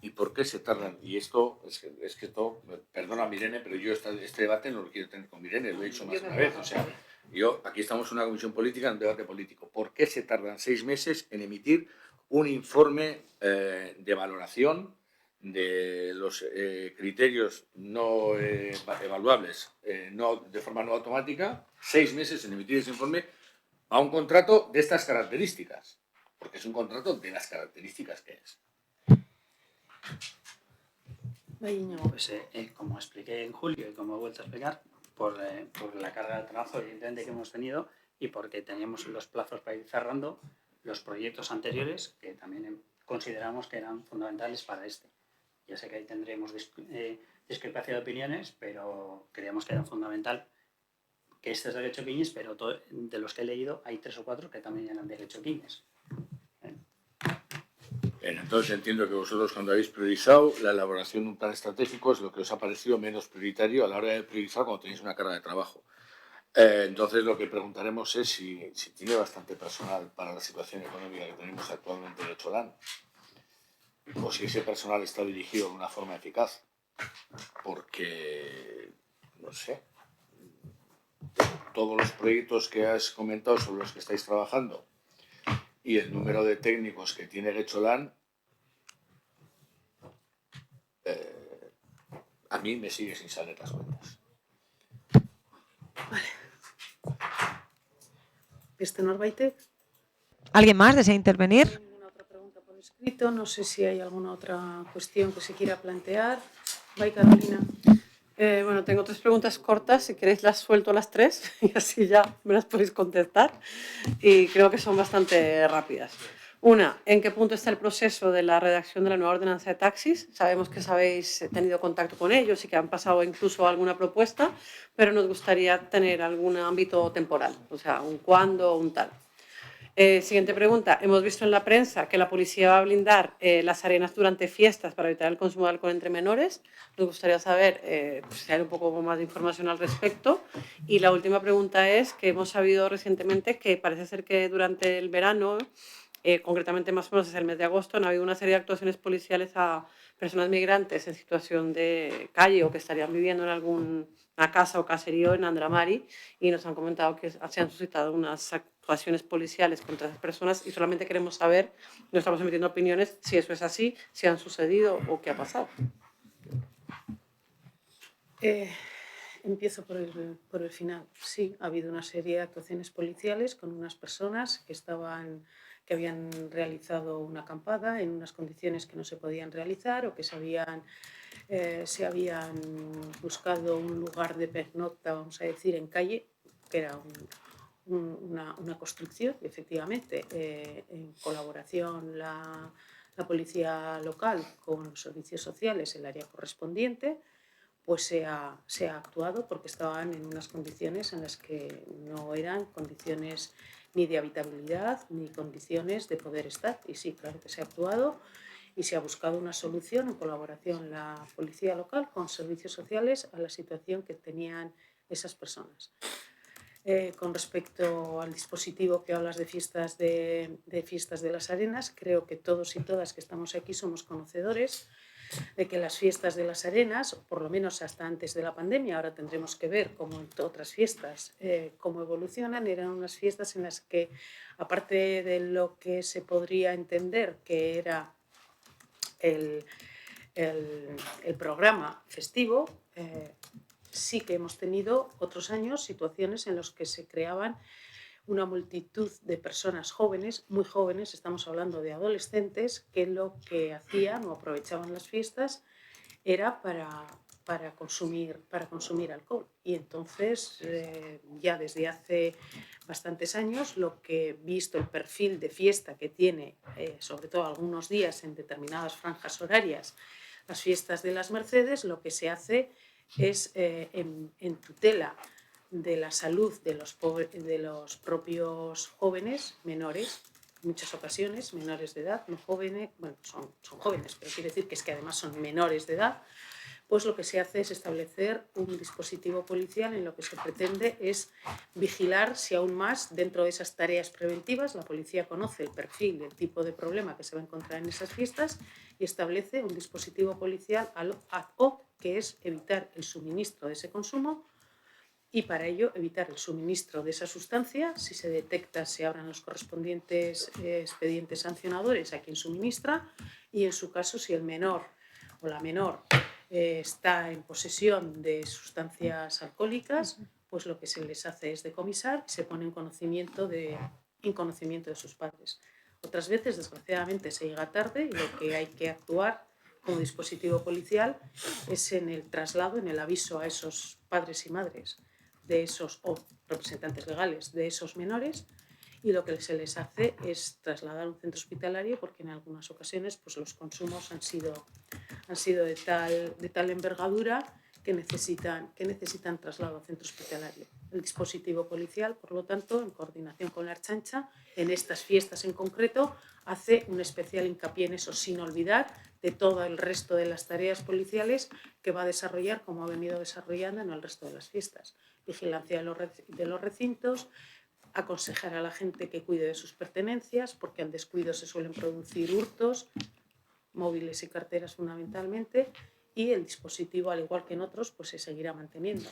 ¿Y por qué se tardan? Y esto, es que esto, perdona Mirene, pero yo este debate no lo quiero tener con Mirene, lo he dicho más de una vez. O sea, aquí estamos en una comisión política, en un debate político. ¿Por qué se tardan 6 meses en emitir un informe de valoración de los criterios no evaluables de forma no automática? 6 meses en emitir ese informe a un contrato de estas características. Porque es un contrato de las características que es. Pues como expliqué en julio y como he vuelto a explicar, por la carga de trabajo evidentemente que hemos tenido y porque teníamos los plazos para ir cerrando los proyectos anteriores que también consideramos que eran fundamentales para este. Ya sé que ahí tendremos discrepancia de opiniones, pero creíamos que era fundamental que este es derecho Quiñes, pero de los que he leído hay 3 o 4 que también eran derecho Quiñes. Bien, entonces entiendo que vosotros cuando habéis priorizado la elaboración de un plan estratégico es lo que os ha parecido menos prioritario a la hora de priorizar cuando tenéis una carga de trabajo. Entonces lo que preguntaremos es si tiene bastante personal para la situación económica que tenemos actualmente en Echolán o si ese personal está dirigido de una forma eficaz. Porque, no sé, todos los proyectos que has comentado sobre los que estáis trabajando y el número de técnicos que tiene Echolán, a mí me sigue sin salir las cuentas. Vale. Norbaitek. ¿Alguien más desea intervenir? ¿Hay ninguna otra pregunta por escrito? No sé si hay alguna otra cuestión que se quiera plantear. Vai, Carolina. Bueno, tengo 3 preguntas cortas, si queréis las suelto las 3 y así ya me las podéis contestar y creo que son bastante rápidas. Una, ¿en qué punto está el proceso de la redacción de la nueva ordenanza de taxis? Sabemos que habéis tenido contacto con ellos y que han pasado incluso alguna propuesta, pero nos gustaría tener algún ámbito temporal, o sea, un cuándo o un tal. Siguiente pregunta. Hemos visto en la prensa que la policía va a blindar las arenas durante fiestas para evitar el consumo de alcohol entre menores. Nos gustaría saber si hay un poco más de información al respecto. Y la última pregunta es que hemos sabido recientemente que parece ser que durante el verano, concretamente más o menos desde el mes de agosto, han habido una serie de actuaciones policiales a personas migrantes en situación de calle o que estarían viviendo en alguna casa o caserío en Andramari y nos han comentado que se han suscitado unas actuaciones policiales contra esas personas y solamente queremos saber, no estamos emitiendo opiniones, si eso es así, si han sucedido o qué ha pasado. Empiezo por el final. Sí, ha habido una serie de actuaciones policiales con unas personas que habían realizado una acampada en unas condiciones que no se podían realizar o que se habían buscado un lugar de pernocta, vamos a decir, en calle, que era una construcción y efectivamente en colaboración la policía local con los servicios sociales, el área correspondiente, pues se ha actuado porque estaban en unas condiciones en las que no eran condiciones ni de habitabilidad ni condiciones de poder estar. Y sí, claro que se ha actuado y se ha buscado una solución en colaboración la policía local con servicios sociales a la situación que tenían esas personas. Con respecto al dispositivo que hablas de fiestas de las Arenas, creo que todos y todas que estamos aquí somos conocedores de que las fiestas de las Arenas, por lo menos hasta antes de la pandemia, ahora tendremos que ver cómo en otras fiestas, cómo evolucionan, eran unas fiestas en las que, aparte de lo que se podría entender que era el programa festivo, sí que hemos tenido otros años situaciones en las que se creaban una multitud de personas jóvenes, muy jóvenes, estamos hablando de adolescentes, que lo que hacían o aprovechaban las fiestas era para consumir alcohol. Y entonces, ya desde hace bastantes años, lo que visto el perfil de fiesta que tiene, sobre todo algunos días en determinadas franjas horarias, las fiestas de las Mercedes, lo que se hace es en tutela de la salud de los propios jóvenes menores, en muchas ocasiones menores de edad, no jóvenes, bueno, son jóvenes, pero quiere decir que es que además son menores de edad, pues lo que se hace es establecer un dispositivo policial en lo que se pretende es vigilar si aún más dentro de esas tareas preventivas la policía conoce el perfil, el tipo de problema que se va a encontrar en esas fiestas y establece un dispositivo policial ad hoc que es evitar el suministro de ese consumo y para ello evitar el suministro de esa sustancia. Si se detecta, se abran los correspondientes expedientes sancionadores a quien suministra y en su caso si el menor o la menor está en posesión de sustancias alcohólicas, pues lo que se les hace es decomisar y se pone en conocimiento de sus padres. Otras veces, desgraciadamente, se llega tarde y lo que hay que actuar como dispositivo policial es en el traslado, en el aviso a esos padres y madres de esos o representantes legales de esos menores y lo que se les hace es trasladar a un centro hospitalario porque en algunas ocasiones pues, los consumos han sido de tal envergadura que necesitan traslado al centro hospitalario. El dispositivo policial, por lo tanto, en coordinación con la Ertzaintza, en estas fiestas en concreto, hace un especial hincapié en eso, sin olvidar de todo el resto de las tareas policiales que va a desarrollar, como ha venido desarrollando en el resto de las fiestas. Vigilancia de los recintos, aconsejar a la gente que cuide de sus pertenencias, porque al descuido se suelen producir hurtos, móviles y carteras fundamentalmente, y el dispositivo, al igual que en otros, pues se seguirá manteniendo.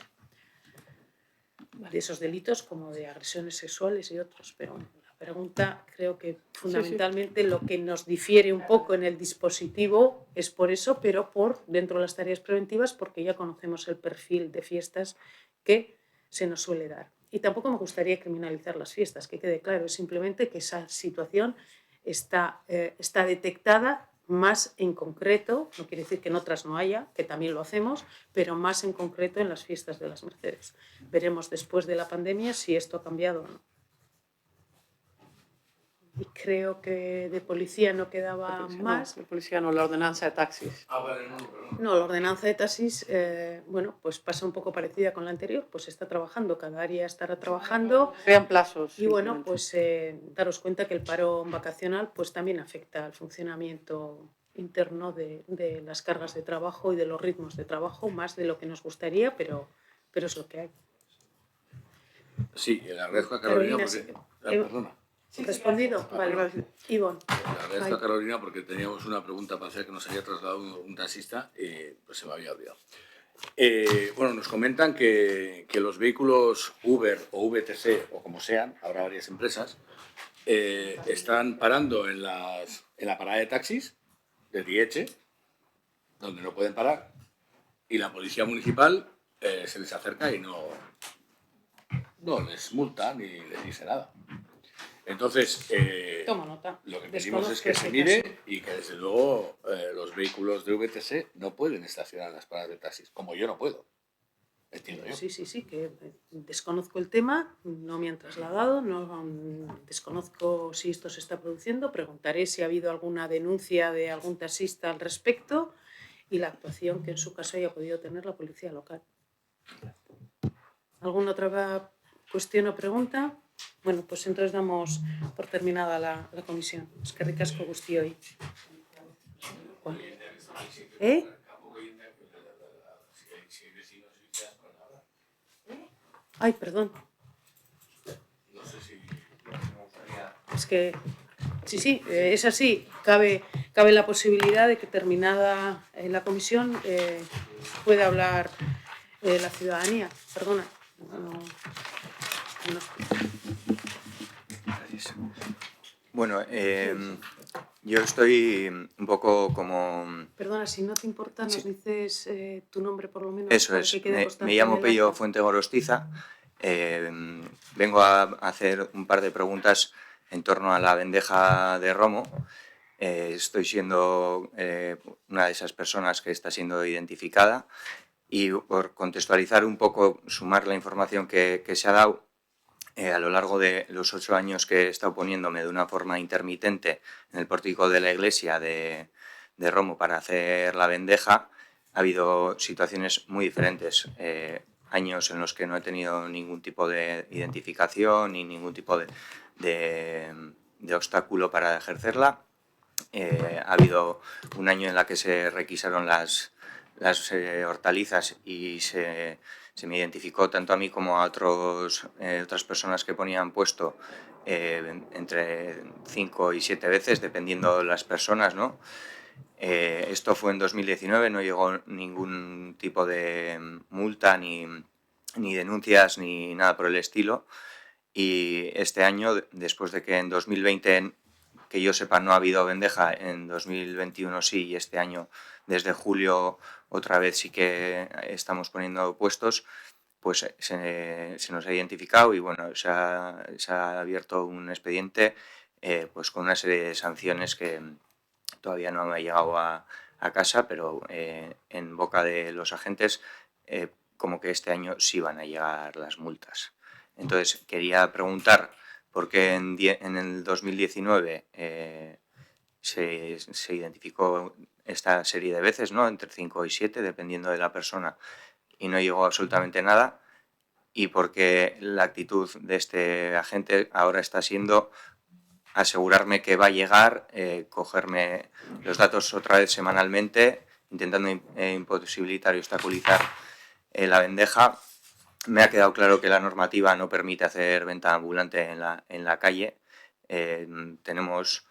De esos delitos como de agresiones sexuales y otros, pero bueno, la pregunta creo que fundamentalmente lo que nos difiere un poco en el dispositivo es por eso, pero por dentro de las tareas preventivas, porque ya conocemos el perfil de fiestas que se nos suele dar. Y tampoco me gustaría criminalizar las fiestas, que quede claro, es simplemente que esa situación está detectada más en concreto, no quiere decir que en otras no haya, que también lo hacemos, pero más en concreto en las fiestas de las Mercedes. Veremos después de la pandemia si esto ha cambiado o no. Y creo que de policía no quedaba más. No, de policía no, la ordenanza de taxis. Vale, perdón. No, la ordenanza de taxis, bueno, pues pasa un poco parecida con la anterior, pues está trabajando, cada área estará trabajando. Sean plazos. Y bueno, pues daros cuenta que el paro vacacional pues también afecta al funcionamiento interno de las cargas de trabajo y de los ritmos de trabajo, más de lo que nos gustaría, pero es lo que hay. Sí, le agradezco a Carolina porque... perdona. ¿Respondido? Vale. Ivonne. Le agradezco a Carolina porque teníamos una pregunta para hacer que nos había trasladado un taxista y pues se me había olvidado. Bueno, nos comentan que los vehículos Uber o VTC o como sean, habrá varias empresas, están parando en la parada de taxis de Dietxe, donde no pueden parar, y la policía municipal se les acerca y no les multa ni les dice nada. Entonces, Toma nota. lo que pedimos es que se mire y que desde luego los vehículos de VTC no pueden estacionar en las paradas de taxis, como yo no puedo. entiendo yo. Sí, que desconozco el tema, no me han trasladado, desconozco si esto se está produciendo, preguntaré si ha habido alguna denuncia de algún taxista al respecto y la actuación que en su caso haya podido tener la policía local. ¿Alguna otra cuestión o pregunta? Bueno, pues entonces damos por terminada la comisión. Eskerrik asko guztioi. ¿Cuál? Ay, perdón. Es que, sí, es así. Cabe la posibilidad de que terminada la comisión pueda hablar la ciudadanía. Perdona. Gracias. Bueno, yo estoy un poco como... Perdona, si no te importa, nos dices tu nombre por lo menos. Eso para es, que quede constancia me llamo en el Pello acta. Fuente Gorostiza. Vengo a hacer un par de preguntas en torno a la bandeja de Romo. Estoy siendo una de esas personas que está siendo identificada y por contextualizar un poco, sumar la información que se ha dado, a lo largo de los 8 años que he estado poniéndome de una forma intermitente en el pórtico de la iglesia de Romo para hacer la bandeja, ha habido situaciones muy diferentes. Años en los que no he tenido ningún tipo de identificación ni ningún tipo de obstáculo para ejercerla. Ha habido un año en la que se requisaron las hortalizas y se me identificó tanto a mí como a otras personas que ponían puesto entre 5 y 7 veces, dependiendo de las personas, ¿no? Esto fue en 2019, no llegó ningún tipo de multa ni denuncias ni nada por el estilo. Y este año, después de que en 2020, que yo sepa, no ha habido bandeja, en 2021 sí, y este año, desde julio, otra vez sí que estamos poniendo puestos, pues se nos ha identificado y bueno, se ha abierto un expediente pues con una serie de sanciones que todavía no me ha llegado a casa, pero en boca de los agentes como que este año sí van a llegar las multas. Entonces quería preguntar por qué en el 2019 se identificó esta serie de veces, ¿no? Entre 5 y 7, dependiendo de la persona, y no llegó absolutamente nada, y por qué la actitud de este agente ahora está siendo asegurarme que va a llegar, cogerme los datos otra vez semanalmente, intentando imposibilitar y obstaculizar la bandeja. Me ha quedado claro que la normativa no permite hacer venta ambulante en la calle. Tenemos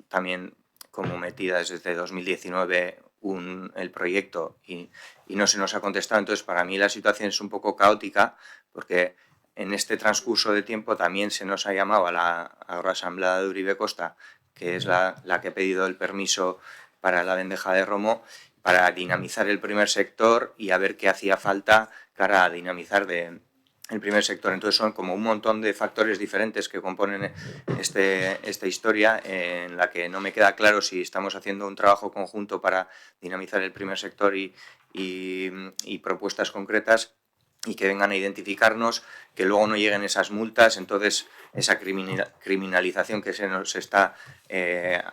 también como metidas desde 2019 el proyecto y no se nos ha contestado. Entonces, para mí la situación es un poco caótica porque en este transcurso de tiempo también se nos ha llamado a la Asamblea de Uribe Costa, que es la que ha pedido el permiso para la bandeja de Romo, para dinamizar el primer sector y a ver qué hacía falta para dinamizar el primer sector. Entonces son como un montón de factores diferentes que componen esta historia, en la que no me queda claro si estamos haciendo un trabajo conjunto para dinamizar el primer sector y propuestas concretas y que vengan a identificarnos, que luego no lleguen esas multas. Entonces esa criminalización que se nos está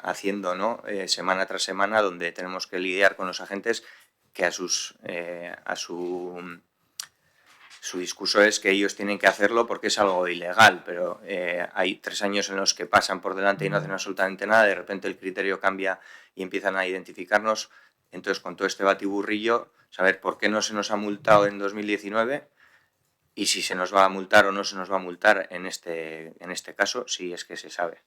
haciendo, ¿no? Semana tras semana, donde tenemos que lidiar con los agentes que su discurso es que ellos tienen que hacerlo porque es algo ilegal, pero hay 3 años en los que pasan por delante y no hacen absolutamente nada, de repente el criterio cambia y empiezan a identificarnos. Entonces, con todo este batiburrillo, saber por qué no se nos ha multado en 2019 y si se nos va a multar o no se nos va a multar en este caso, si es que se sabe.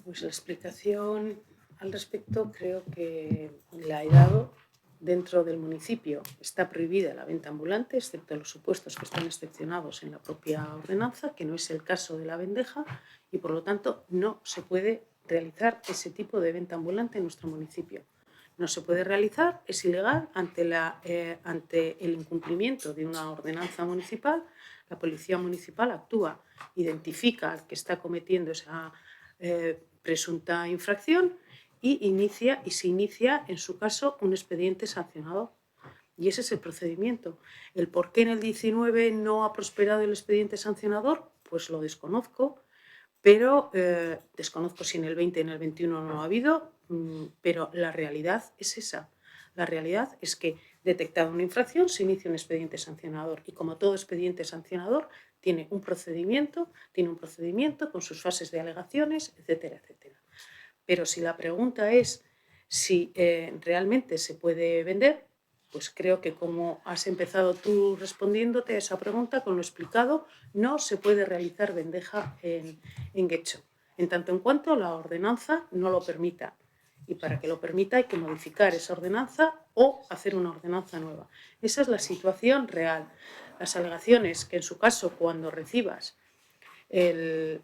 Pues la explicación al respecto creo que la he dado. Dentro del municipio está prohibida la venta ambulante, excepto los supuestos que están excepcionados en la propia ordenanza, que no es el caso de la bandeja, y por lo tanto no se puede realizar ese tipo de venta ambulante en nuestro municipio. No se puede realizar, es ilegal ante el incumplimiento de una ordenanza municipal. La policía municipal actúa, identifica al que está cometiendo esa presunta infracción y se inicia, en su caso, un expediente sancionado Y ese es el procedimiento. El por qué en el 19 no ha prosperado el expediente sancionador, pues lo desconozco, pero desconozco si en el 20 y en el 21 no ha habido, pero la realidad es esa. La realidad es que, detectada una infracción, se inicia un expediente sancionador y, como todo expediente sancionador, tiene un procedimiento con sus fases de alegaciones, etcétera, etcétera. Pero si la pregunta es si realmente se puede vender, pues creo que, como has empezado tú respondiéndote a esa pregunta con lo explicado, no se puede realizar vendeja en Getxo, en tanto en cuanto la ordenanza no lo permita. Y para que lo permita hay que modificar esa ordenanza o hacer una ordenanza nueva. Esa es la situación real. Las alegaciones que, en su caso, cuando recibas el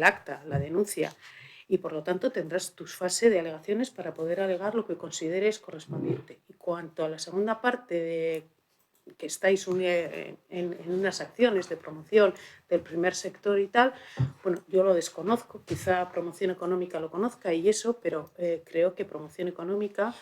acta, la denuncia, y por lo tanto tendrás tu fase de alegaciones para poder alegar lo que consideres correspondiente. Y cuanto a la segunda parte de que estáis en unas acciones de promoción del primer sector y tal, bueno, yo lo desconozco, quizá Promoción Económica lo conozca y eso, pero creo que Promoción Económica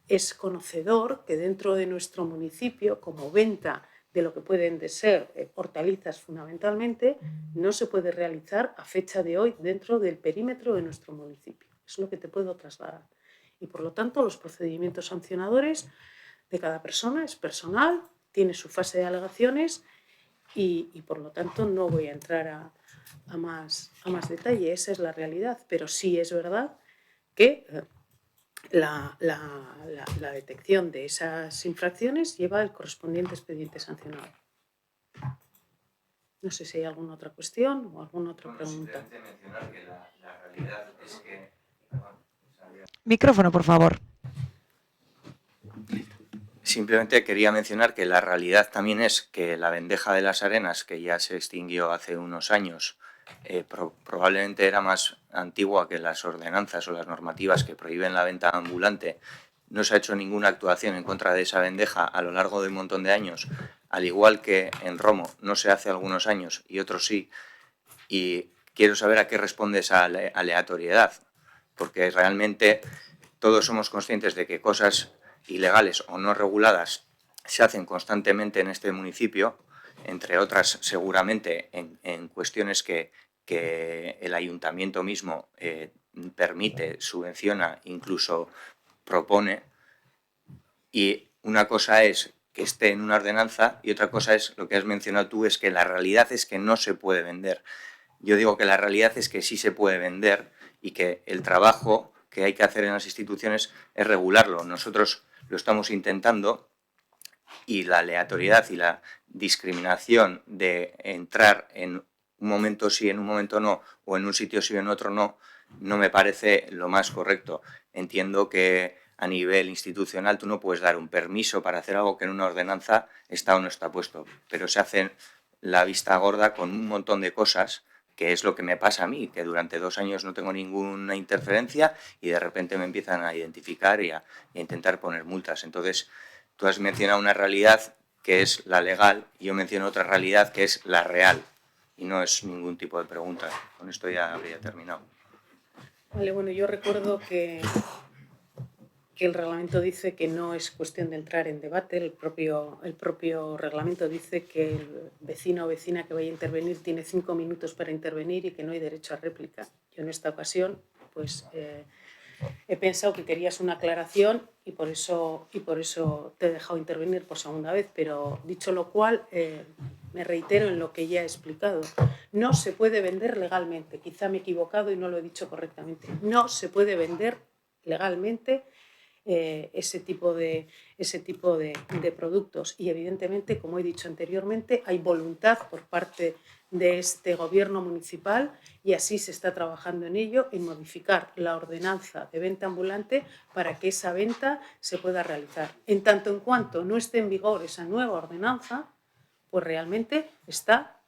es conocedor que dentro de nuestro municipio, como venta de lo que pueden de ser hortalizas fundamentalmente, no se puede realizar a fecha de hoy dentro del perímetro de nuestro municipio. Es lo que te puedo trasladar. Y por lo tanto, los procedimientos sancionadores de cada persona es personal, tiene su fase de alegaciones y por lo tanto no voy a entrar a más detalle. Esa es la realidad, pero sí es verdad que la detección de esas infracciones lleva el correspondiente expediente sancionador. No sé si hay alguna otra cuestión o alguna otra pregunta. Simplemente mencionar que la realidad es que... Micrófono, por favor. Simplemente quería mencionar que la realidad también es que la Vendeja de las Arenas, que ya se extinguió hace unos años, probablemente era más antigua que las ordenanzas o las normativas que prohíben la venta ambulante. No se ha hecho ninguna actuación en contra de esa vendeja a lo largo de un montón de años, al igual que en Romo no se hace algunos años y otros sí. Y quiero saber a qué responde esa aleatoriedad, porque realmente todos somos conscientes de que cosas ilegales o no reguladas se hacen constantemente en este municipio, entre otras seguramente en cuestiones que el ayuntamiento mismo permite, subvenciona, incluso propone. Y una cosa es que esté en una ordenanza y otra cosa es, lo que has mencionado tú, es que la realidad es que no se puede vender. Yo digo que la realidad es que sí se puede vender y que el trabajo que hay que hacer en las instituciones es regularlo. Nosotros lo estamos intentando y la aleatoriedad y la discriminación de entrar en un momento sí, en un momento no, o en un sitio sí, en otro no, no me parece lo más correcto. Entiendo que a nivel institucional tú no puedes dar un permiso para hacer algo que en una ordenanza está o no está puesto, pero se hace la vista gorda con un montón de cosas, que es lo que me pasa a mí, que durante 2 años no tengo ninguna interferencia y de repente me empiezan a identificar y a intentar poner multas. Entonces, tú has mencionado una realidad que es la legal y yo menciono otra realidad que es la real y no es ningún tipo de pregunta. Con esto ya habría terminado. Vale, bueno, yo recuerdo que el reglamento dice que no es cuestión de entrar en debate. El propio reglamento dice que el vecino o vecina que vaya a intervenir tiene 5 minutos para intervenir y que no hay derecho a réplica. Yo en esta ocasión pues he pensado que querías una aclaración y por eso te he dejado intervenir por segunda vez, pero dicho lo cual me reitero en lo que ya he explicado. No se puede vender legalmente, quizá me he equivocado y no lo he dicho correctamente. No se puede vender legalmente ese tipo de productos y evidentemente, como he dicho anteriormente, hay voluntad por parte de este gobierno municipal y así se está trabajando en ello, en modificar la ordenanza de venta ambulante para que esa venta se pueda realizar. En tanto en cuanto no esté en vigor esa nueva ordenanza, pues realmente está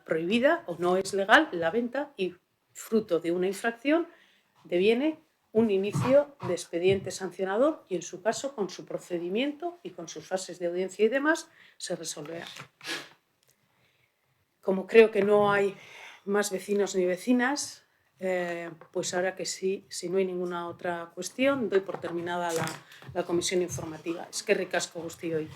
prohibida o no es legal la venta y, fruto de una infracción, deviene un inicio de expediente sancionador y, en su caso, con su procedimiento y con sus fases de audiencia y demás, se resolverá. Como creo que no hay más vecinos ni vecinas, Pues ahora que sí, si no hay ninguna otra cuestión, doy por terminada la comisión informativa. Eskerrik asko guztioi.